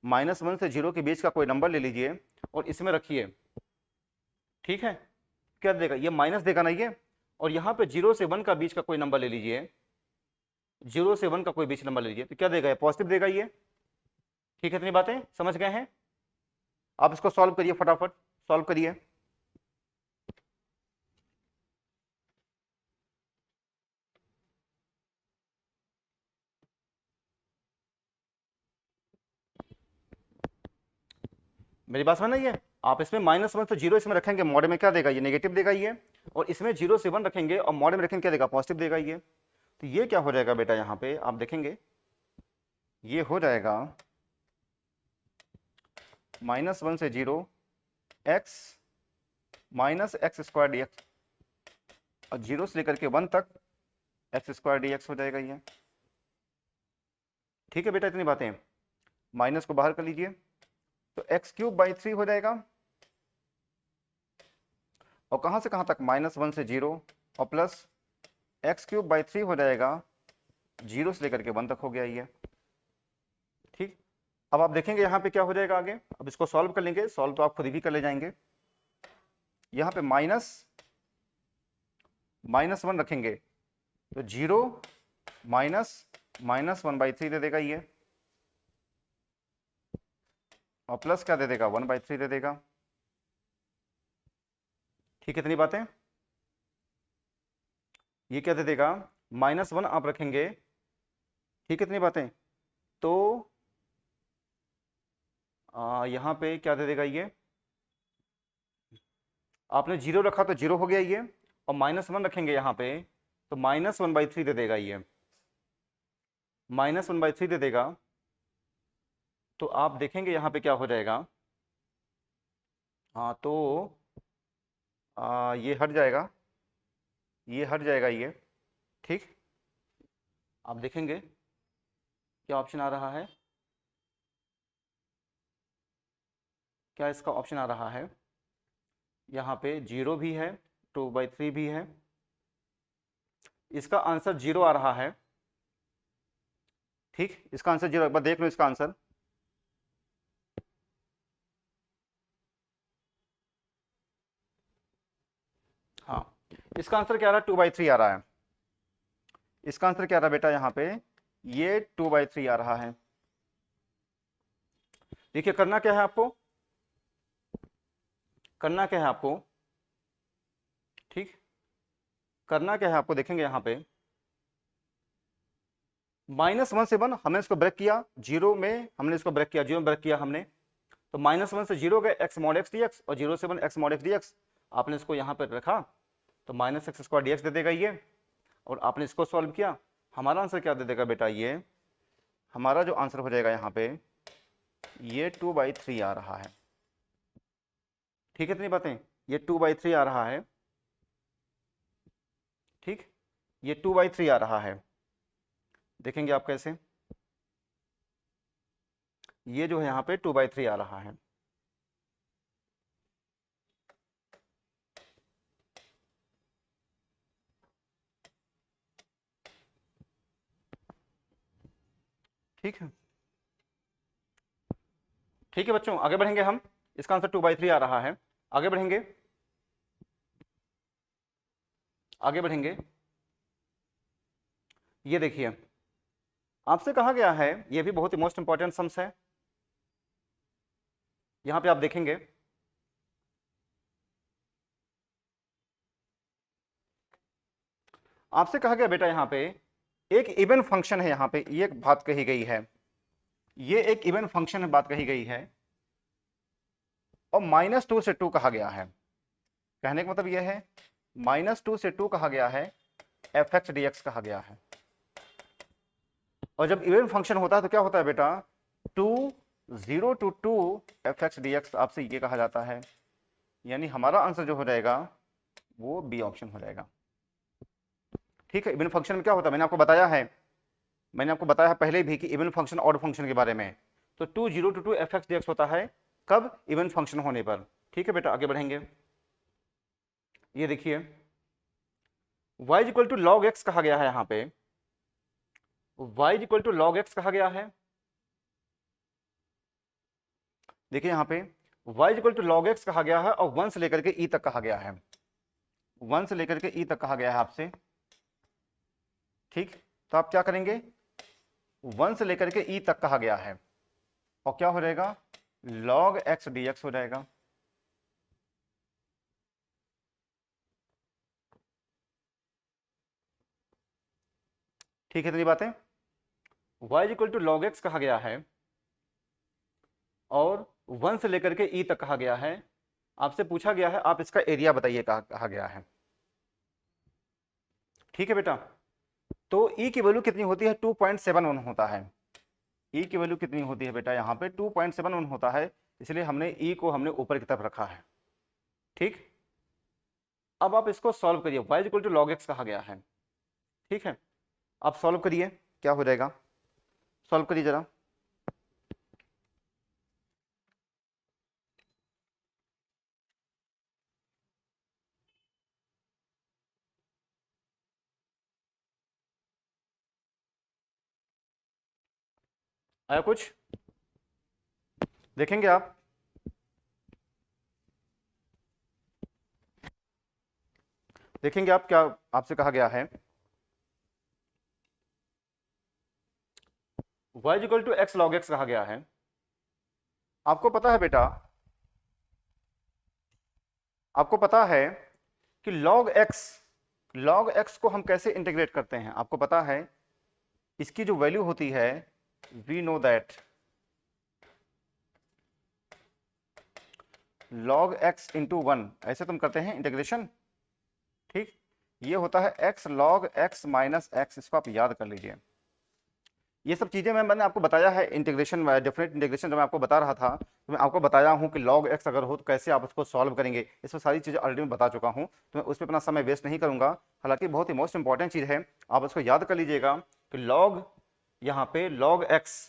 -1 से 0 के बीच का कोई नंबर ले लीजिए और इसमें रखिए। ठीक है, क्या देगा? ये माइनस देगा ना ये। और यहां पे 0 से 1 का बीच का कोई नंबर ले लीजिए, 0 से 1 का कोई बीच नंबर ले लीजिए, तो क्या देगा? पॉजिटिव देगा ये। ठीक है, इतनी बातें समझ गए हैं। आप इसको सॉल्व करिए, फटाफट सॉल्व करिए। मेरी बात समझ नहीं है। आप इसमें -1 से 0 इसमें रखेंगे, मॉड में क्या देगा? ये नेगेटिव देगा ये। और इसमें 0 से 1 रखेंगे और मॉड में रखेंगे, क्या देगा? पॉजिटिव देगा ये। तो ये क्या हो जाएगा बेटा? यहाँ पे आप देखेंगे ये हो जाएगा -1 से 0 x minus x square D x, और 0 से लेकर के 1 तक एक्स स्क्वायर डी एक्स हो जाएगा ये। ठीक है बेटा, इतनी बातें। माइनस को बाहर कर लीजिए, तो x³/3 हो जाएगा। और कहां से कहां तक? -1 से 0 और प्लस x³/3 हो जाएगा, 0 से लेकर के 1 तक हो गया ये। ठीक, अब आप देखेंगे यहां पे क्या हो जाएगा आगे। अब इसको सॉल्व कर लेंगे, सॉल्व तो आप खुद भी कर ले जाएंगे। यहां पे -1 रखेंगे तो 0 -1/3 दे देगा ये, और प्लस क्या दे देगा? 1/3 दे देगा। ठीक है, इतनी बातें। ये क्या दे देगा? -1 आप रखेंगे ठीक है, इतनी बातें। तो यहाँ पे क्या दे देगा ये, आपने जीरो रखा तो जीरो हो गया ये, और -1 रखेंगे यहाँ पे तो -1/3 दे देगा ये, -1/3 दे देगा। तो आप देखेंगे यहाँ पे क्या हो जाएगा, हाँ तो ये हट जाएगा, ये हट जाएगा ये। ठीक, आप देखेंगे क्या ऑप्शन आ रहा है, क्या इसका ऑप्शन आ रहा है, यहाँ पे 0 भी है, 2/3 भी है, इसका आंसर 0 आ रहा है। ठीक, इसका आंसर 0, एक बार देख लो इसका आंसर। हाँ, इसका आंसर क्या आ रहा है, 2/3 आ रहा है। इसका आंसर क्या आ रहा है बेटा, यहाँ पे ये 2/3 आ रहा है। देखिए करना क्या है आपको, करना क्या है आपको, ठीक, करना क्या है आपको, देखेंगे यहाँ पे -1 से 1 हमने इसको ब्रेक किया, 0 में हमने इसको ब्रेक किया, 0 में ब्रेक किया हमने, तो -1 से 0 गए x mod x dx, और 0 से 1 x mod x dx, आपने इसको यहाँ पर रखा तो -x² dx दे देगा ये, और आपने इसको सॉल्व किया, हमारा आंसर क्या दे देगा बेटा, ये हमारा जो आंसर हो जाएगा यहाँ पे ये 2/3 आ रहा है। ठीक है, इतनी बातें, ये 2/3 आ रहा है। ठीक, ये 2/3 आ रहा है, देखेंगे आप कैसे, ये जो है यहाँ पे 2/3 आ रहा है। ठीक है, ठीक है बच्चों, आगे बढ़ेंगे हम, इसका आंसर 2/3 आ रहा है, आगे बढ़ेंगे, आगे बढ़ेंगे। ये देखिए आपसे कहा गया है, ये भी बहुत ही मोस्ट इंपॉर्टेंट सम्स है, यहां पे आप देखेंगे आपसे कहा गया बेटा, यहां पे एक इवन फंक्शन है, यहां पे ये एक बात कही गई है, ये एक इवन फंक्शन है, बात कही गई है, और -2 से 2 कहा गया है। कहने का मतलब यह है -2 से 2 कहा गया है, fx dx कहा गया है। और जब इवन फंक्शन होता है तो क्या होता है बेटा, 0 to 2 fx dx, आपसे ये कहा जाता है, यानी हमारा आंसर जो हो जाएगा वो बी ऑप्शन हो जाएगा। ठीक है, इवन फंक्शन में क्या होता है, मैंने आपको बताया है, मैंने आपको बताया पहले भी कि इवन फंक्शन ऑड फंक्शन के बारे में, तो 0 to 2 fx dx होता है कब, इवन फंक्शन होने पर। ठीक है बेटा, आगे बढ़ेंगे। ये देखिए y = log x कहा गया है, यहां पे y = log x कहा गया है। देखिए यहां पे y = log x कहा गया है, और 1 से लेकर के e तक कहा गया है, 1 से लेकर के e तक कहा गया है आपसे। ठीक, तो आप क्या करेंगे, 1 से लेकर के e तक कहा गया है, और क्या हो जाएगा, log x dx हो जाएगा। ठीक है, इतनी बातें, y = log x कहा गया है, और 1 से लेकर के e तक कहा गया है, आपसे पूछा गया है आप इसका एरिया बताइए, कहा गया है। ठीक है बेटा, तो e की वैल्यू कितनी होती है, 2.71 होता है, e की वैल्यू कितनी होती है बेटा, यहाँ पे 2.71 होता है, इसलिए हमने e को हमने ऊपर की तरफ रखा है। ठीक, अब आप इसको सॉल्व करिए, y = log x कहा गया है। ठीक है, आप सॉल्व करिए, क्या हो जाएगा, सॉल्व करिए जरा। आया कुछ, देखेंगे आप, देखेंगे आप, क्या आपसे कहा गया है, y = x log x कहा गया है। आपको पता है बेटा, आपको पता है कि log x को हम कैसे इंटीग्रेट करते हैं, आपको पता है इसकी जो वैल्यू होती है, we know that log x into 1, ऐसे तुम करते हैं इंटीग्रेशन, ठीक। ये होता है x log x minus x, इसको आप याद कर लीजिए। ये सब चीजें मैंने आपको बताया है इंटीग्रेशन, डेफिनेट इंटीग्रेशन जब मैं आपको बता रहा था तो मैं आपको बताया हूँ कि log x अगर हो तो कैसे आप उसको सॉल्व करेंगे, इसमें सारी चीजें ऑलरेडी मैं बता चुका हूँ, तो मैं उस पर अपना समय वेस्ट नहीं करूंगा। हालांकि बहुत ही मोस्ट इंपॉर्टेंट चीज है, आप उसको याद कर लीजिएगा कि log, यहाँ पे log x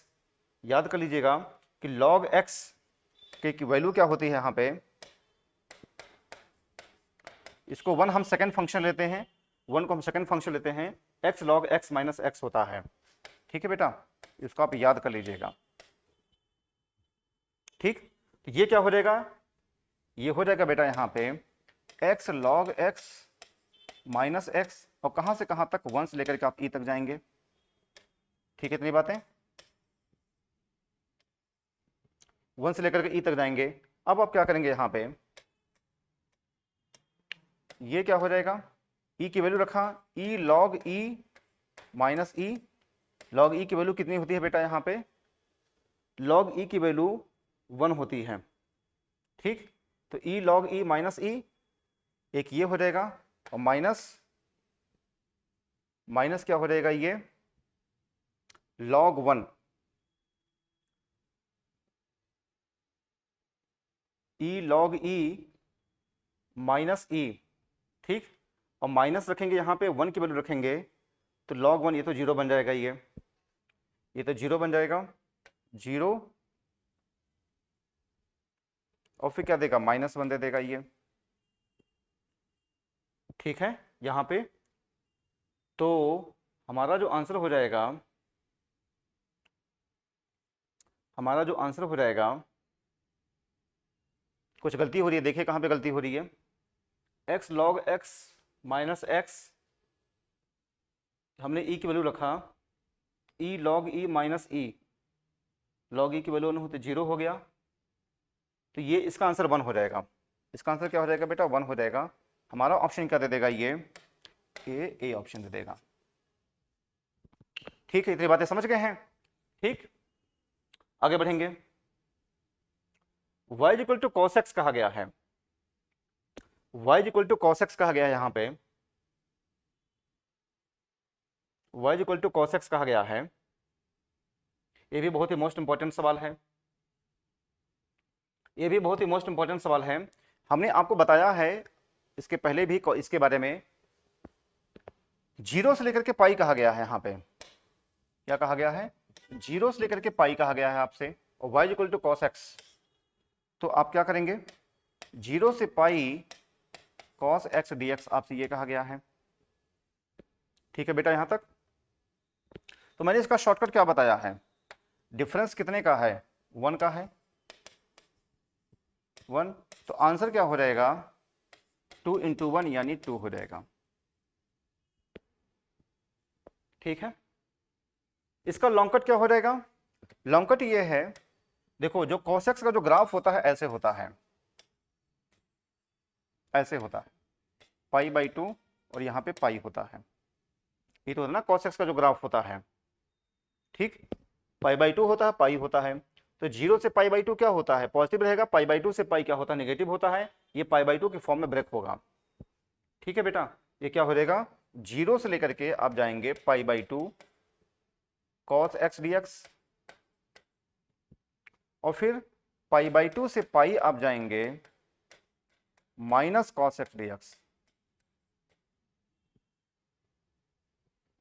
याद कर लीजिएगा कि log x की वैल्यू क्या होती है यहाँ पे, इसको 1 हम सेकंड फंक्शन लेते हैं, 1 को हम सेकंड फंक्शन लेते हैं, x log x minus x होता है, ठीक है बेटा, इसको आप याद कर लीजिएगा, ठीक। तो ये क्या हो जाएगा, ये हो जाएगा बेटा यहाँ पे x log x minus x, और कहां से कहां तक, 1 से लेकर के आप e तक जाएंगे, ठीक है, इतनी बातें, 1 से लेकर के e तक जाएंगे। अब आप क्या करेंगे, यहाँ पे ये क्या हो जाएगा, e की वैल्यू रखा, e log e minus e, log e की वैल्यू कितनी होती है बेटा, यहाँ पे log e की वैल्यू 1 होती है, ठीक। तो e log e minus e, एक ये हो जाएगा, और माइनस माइनस क्या हो जाएगा, ये log 1 e log e minus e, ठीक। और माइनस रखेंगे यहाँ पे 1 की वैल्यू रखेंगे तो log 1, ये तो 0 बन जाएगा, ये तो 0 बन जाएगा, 0, और फिर क्या देगा, -1 दे देगा ये, ठीक है। यहाँ पे तो हमारा जो आंसर हो जाएगा, हमारा जो आंसर हो जाएगा, कुछ गलती हो रही है, देखिए कहाँ पे गलती हो रही है, x log x minus x, हमने e की वैल्यू रखा, e log e minus e, log e की वैल्यू होते 0 हो गया, तो ये इसका आंसर 1 हो जाएगा, इसका आंसर क्या हो जाएगा बेटा, 1 हो जाएगा। हमारा ऑप्शन क्या दे देगा, ये ए ऑप्शन दे देगा, ठीक है, इतनी बातें समझ गए हैं, ठीक। आगे बढ़ेंगे, y equal to cos x कहा गया है, y equal to cos x कहा गया है, यहाँ पे y equal to cos x कहा गया है, ये भी बहुत ही मोस्ट इंपॉर्टेंट सवाल है, ये भी बहुत ही मोस्ट इंपॉर्टेंट सवाल है। हमने आपको बताया है इसके पहले भी इसके बारे में, 0 से लेकर के पाई कहा गया है, यहाँ पे क्या कहा गया है, 0 से लेकर के पाई कहा गया है आपसे, और y equal to cos x, तो आप क्या करेंगे, 0 से पाई cos x dx आपसे ये कहा गया है, ठीक है बेटा, यहां तक। तो मैंने इसका शॉर्टकट क्या बताया है, डिफरेंस कितने का है, 1 का है, 1, तो आंसर क्या हो जाएगा, 2 इंटू 1 यानी 2 हो जाएगा, ठीक है। इसका लॉन्ग कट क्या हो जाएगा, लॉन्ग कट ये है, देखो जो cos x का जो ग्राफ होता है ऐसे होता है, ऐसे होता है, π/2 और यहाँ पे पाई होता है, ये तो होता है ना cos x का जो ग्राफ होता है, ठीक, π/2 होता है, पाई होता है, तो 0 से π/2 क्या होता है, पॉजिटिव रहेगा, π/2 से पाई क्या होता है, नेगेटिव होता है, ये π/2 के फॉर्म में ब्रेक होगा, ठीक है बेटा। ये क्या हो जाएगा, 0 से लेकर के आप जाएंगे π/2 cos x dx, और फिर π/2 से पाई आप जाएंगे माइनस cos x dx।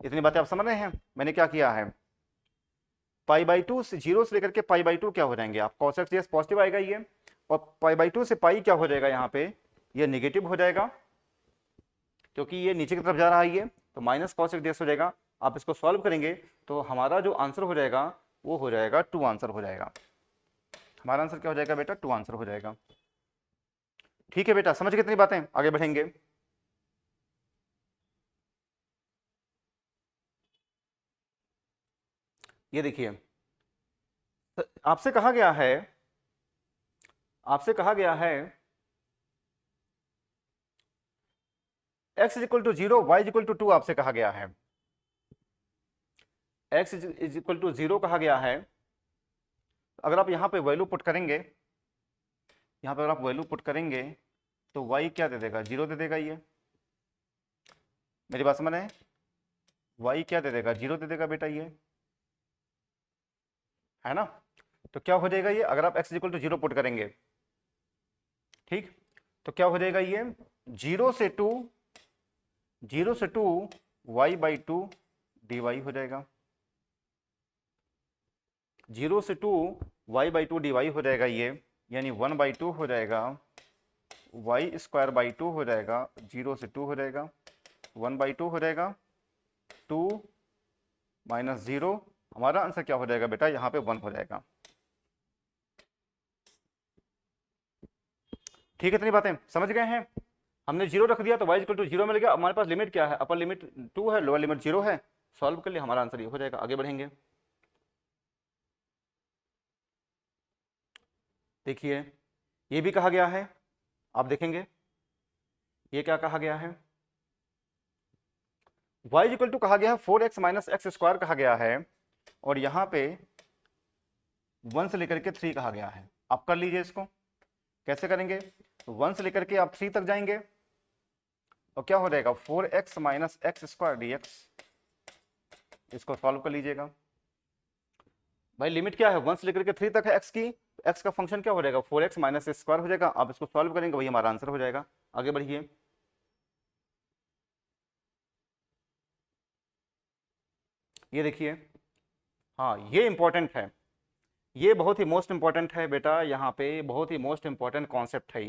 इतनी बातें आप समझ रहे हैं, मैंने क्या किया है, π/2 से 0 से लेकर के π/2 क्या हो जाएंगे आप, cos x dx पॉजिटिव आएगा ये, और π/2 से पाई क्या हो जाएगा, यहाँ पे ये नेगेटिव हो जाएगा, क्योंकि ये नीचे की तरफ जा रहा है ये, तो माइनस cos x dx हो जाएगा। आप इसको सॉल्व करेंगे तो हमारा जो आंसर हो जाएगा वो हो जाएगा 2 आंसर हो जाएगा, हमारा आंसर क्या हो जाएगा बेटा, 2 आंसर हो जाएगा, ठीक है बेटा, समझ कितनी बातें, आगे बढ़ेंगे। ये देखिए, आपसे कहा गया है, आपसे कहा गया है x equal to 0, y equal to 2 आपसे कहा गया है, x इज इक्वल टू 0 कहा गया है, अगर आप यहाँ पे वैल्यू पुट करेंगे, यहाँ पे अगर आप वैल्यू पुट करेंगे तो y क्या दे देगा, 0 दे देगा। ये मेरी बात समझ है, y क्या दे देगा, 0 दे देगा बेटा, ये है ना। तो क्या हो जाएगा ये, अगर आप x इक्वल टू 0 पुट करेंगे, ठीक, तो क्या हो जाएगा ये 0 से 2 y बाई 2 dy हो जाएगा, 0 से 2 y बाई 2 dy हो जाएगा ये, यानी 1 बाई 2 हो जाएगा, y स्क्वायर बाई 2 हो जाएगा, 0 से 2 हो जाएगा, 1 बाई 2 हो जाएगा, 2 माइनस 0, हमारा आंसर क्या हो जाएगा बेटा, यहाँ पे 1 हो जाएगा। ठीक है, इतनी बातें समझ गए हैं। हमने 0 रख दिया तो y इक्वल टू 0 मिल गया। हमारे पास लिमिट क्या है, अपर लिमिट 2 है, लोअर लिमिट 0 है, सॉल्व कर लिया, हमारा आंसर ये हो जाएगा। आगे बढ़ेंगे, देखिए ये भी कहा गया है, आप देखेंगे ये क्या कहा गया है, y इक्वल टू कहा गया है 4x माइनस एक्स स्क्वायर कहा गया है, और यहाँ पे 1 से लेकर के 3 कहा गया है। आप कर लीजिए इसको, कैसे करेंगे, 1 से लेकर के आप 3 तक जाएंगे और क्या हो जाएगा 4x minus x square dx, इसको सॉल्व कर लीजिएगा। भाई लिमिट क्या है, 1 से लेकर के 3 तक है x की, x का फंक्शन क्या हो जाएगा 4x माइनस एक्स स्क्वायर हो जाएगा। आप इसको सॉल्व करेंगे, वही हमारा आंसर हो जाएगा। आगे बढ़िए, ये देखिए, हाँ ये इंपॉर्टेंट है, ये बहुत ही मोस्ट इंपॉर्टेंट है बेटा, यहाँ पे बहुत ही मोस्ट इंपॉर्टेंट कॉन्सेप्ट है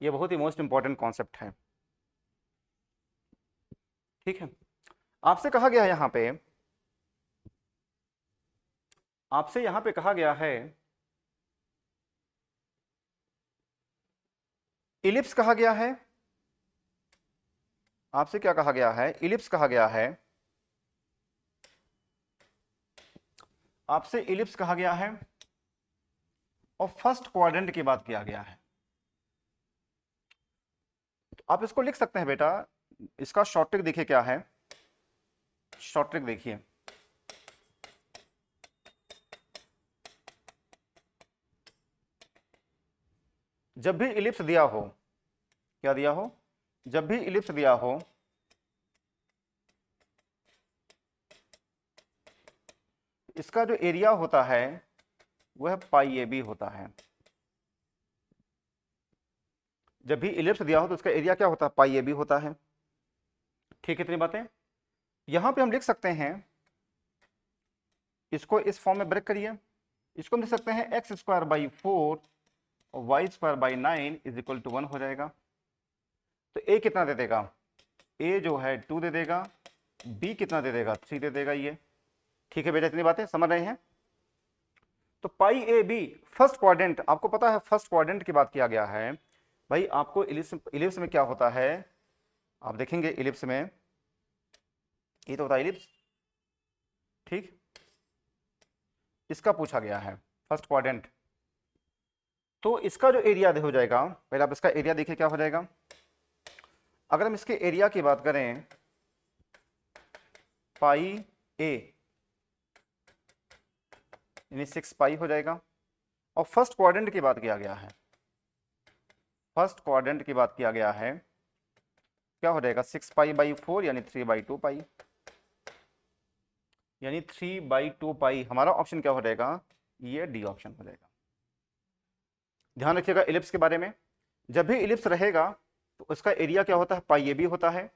ये बहुत ही मोस्ट इंपॉर्टेंट कॉन्सेप्ट है। ठीक है, आपसे कहा गया है यहाँ पे, आपसे यहाँ पे कहा गया है इलिप्स कहा गया है, आपसे क्या कहा गया है, इलिप्स कहा गया है, आपसे इलिप्स कहा गया है और फर्स्ट क्वाड्रेंट की बात किया गया है। तो आप इसको लिख सकते हैं बेटा, इसका शॉर्ट ट्रिक देखिए क्या है, शॉर्ट ट्रिक देखिए, जब भी इलिप्स दिया हो, क्या दिया हो, जब भी इलिप्स दिया हो इसका जो एरिया होता है वह पाई ए बी होता है। जब भी इलिप्स दिया हो तो इसका एरिया क्या होता है, पाई ए बी होता है। ठीक है, इतनी बातें। यहां पे हम लिख सकते हैं, इसको इस फॉर्म में ब्रेक करिए, इसको हम लिख सकते हैं एक्स स्क्वायर बाई 4 और y square by 9 is equal to 1 हो जाएगा। तो ए कितना दे देगा, ए जो है 2 दे देगा, बी कितना दे देगा, 3 दे देगा ये। ठीक है बेटा, इतनी बातें समझ रहे हैं। तो पाई ए बी फर्स्ट क्वाड्रेंट, आपको पता है फर्स्ट क्वाड्रेंट की बात किया गया है। भाई आपको इलिप्स में क्या होता है, आप देखेंगे इलिप्स में ये तो होता है इलिप्स, ठीक, इसका पूछा गया है फर्स्ट क्वाड्रेंट। तो इसका जो एरिया हो जाएगा, पहले आप इसका एरिया देखिए क्या हो जाएगा। अगर हम इसके एरिया की बात करें, पाई ए यानी 6 पाई हो जाएगा, और फर्स्ट क्वाड्रेंट की बात किया गया है, फर्स्ट क्वाड्रेंट की बात किया गया है, क्या हो जाएगा 6 पाई बाई 4 यानी 3 बाई 2 पाई, यानी 3 बाई 2 पाई। हमारा ऑप्शन क्या हो जाएगा, ये डी ऑप्शन हो जाएगा। ध्यान रखिएगा इलिप्स के बारे में, जब भी इलिप्स रहेगा तो उसका एरिया क्या होता है, पाई ए बी होता है,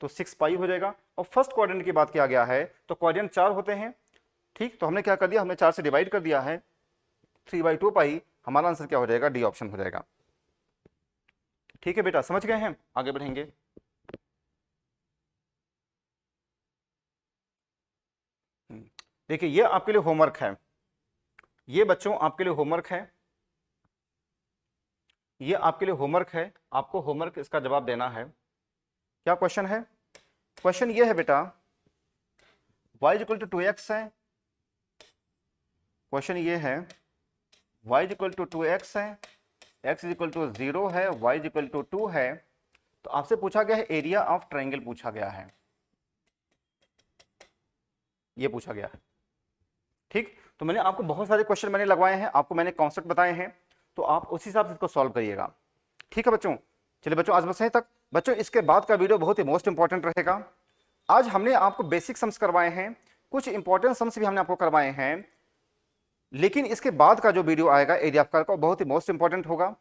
तो 6 पाई हो जाएगा। और फर्स्ट क्वाड्रेंट की बात किया गया है तो क्वाड्रेंट 4 होते हैं, ठीक, तो हमने क्या कर दिया, हमने 4 से डिवाइड कर दिया है, 3 बाई 2 पाई। हमारा आंसर क्या हो जाएगा, डी ऑप्शन हो जाएगा। ठीक है बेटा, समझ गए हैं, आगे बढ़ेंगे। देखिए ये आपके लिए होमवर्क है, ये बच्चों आपके लिए होमवर्क है, ये आपके लिए होमवर्क है, आपको होमवर्क इसका जवाब देना है। क्या क्वेश्चन है, क्वेश्चन ये है बेटा, y इक्वल टू 2x है, क्वेश्चन ये है y इक्वल टू 2x है, x इक्वल टू 0 है, y इक्वल टू 2 है। तो आपसे पूछा गया है एरिया ऑफ ट्राइंगल पूछा गया है। ये पूछा गया है। ठीक, तो मैंने आपको बहुत सारे क्वेश्चन मैंने लगवाए हैं, आपको मैंने कॉन्सेप्ट बताए हैं, तो आप उसी हिसाब से इसको सॉल्व करिएगा। ठीक है बच्चों, चलिए बच्चों आज बस यहीं तक। बच्चों इसके बाद का वीडियो बहुत ही मोस्ट इंपॉर्टेंट रहेगा। आज हमने आपको बेसिक सम्स करवाए हैं, कुछ इंपॉर्टेंट सम्स भी हमने आपको करवाए हैं, लेकिन इसके बाद का जो वीडियो आएगा एरिया ऑफ कर्व का बहुत ही मोस्ट इंपॉर्टेंट होगा।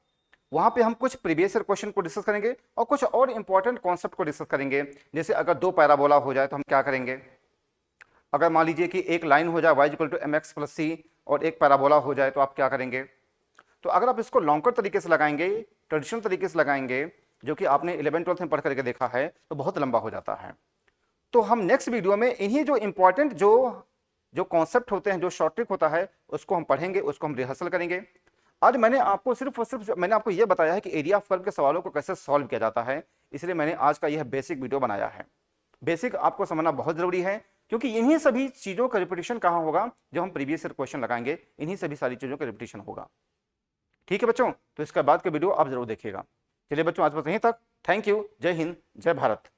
वहां पे हम कुछ प्रीवियस ईयर क्वेश्चन को डिस्कस करेंगे और कुछ और इंपॉर्टेंट कॉन्सेप्ट को डिस्कस करेंगे। जैसे अगर दो पैराबोला हो जाए तो हम क्या करेंगे, अगर मान लीजिए कि एक लाइन हो जाए y equal to mx plus c और एक पैराबोला हो जाए तो आप क्या करेंगे। तो अगर आप इसको लॉन्गर तरीके से लगाएंगे, ट्रेडिशनल तरीके से लगाएंगे, जो कि आपने 11-12 में पढ़ करके देखा है, तो बहुत लंबा हो जाता है। तो हम नेक्स्ट वीडियो में इन्हीं जो इंपॉर्टेंट जो कॉन्सेप्ट होते हैं, जो शॉर्ट ट्रिक होता है, उसको हम पढ़ेंगे, उसको हम रिहर्सल करेंगे। आज मैंने आपको सिर्फ और सिर्फ मैंने आपको यह बताया है कि एरिया ऑफ कर्व के सवालों को कैसे सॉल्व किया जाता है, इसलिए मैंने आज का यह बेसिक वीडियो बनाया है। बेसिक आपको समझना बहुत जरूरी है, क्योंकि इन्हीं सभी चीजों का रिपीटिशन कहाँ होगा, जब हम प्रीवियस ईयर क्वेश्चन लगाएंगे, इन्हीं सभी सारी चीजों का रिपीटिशन होगा। ठीक है बच्चों, तो इसके बाद के वीडियो आप जरूर देखिएगा। चलिए बच्चों आज बस यहीं तक। थैंक यू, जय हिंद, जय भारत।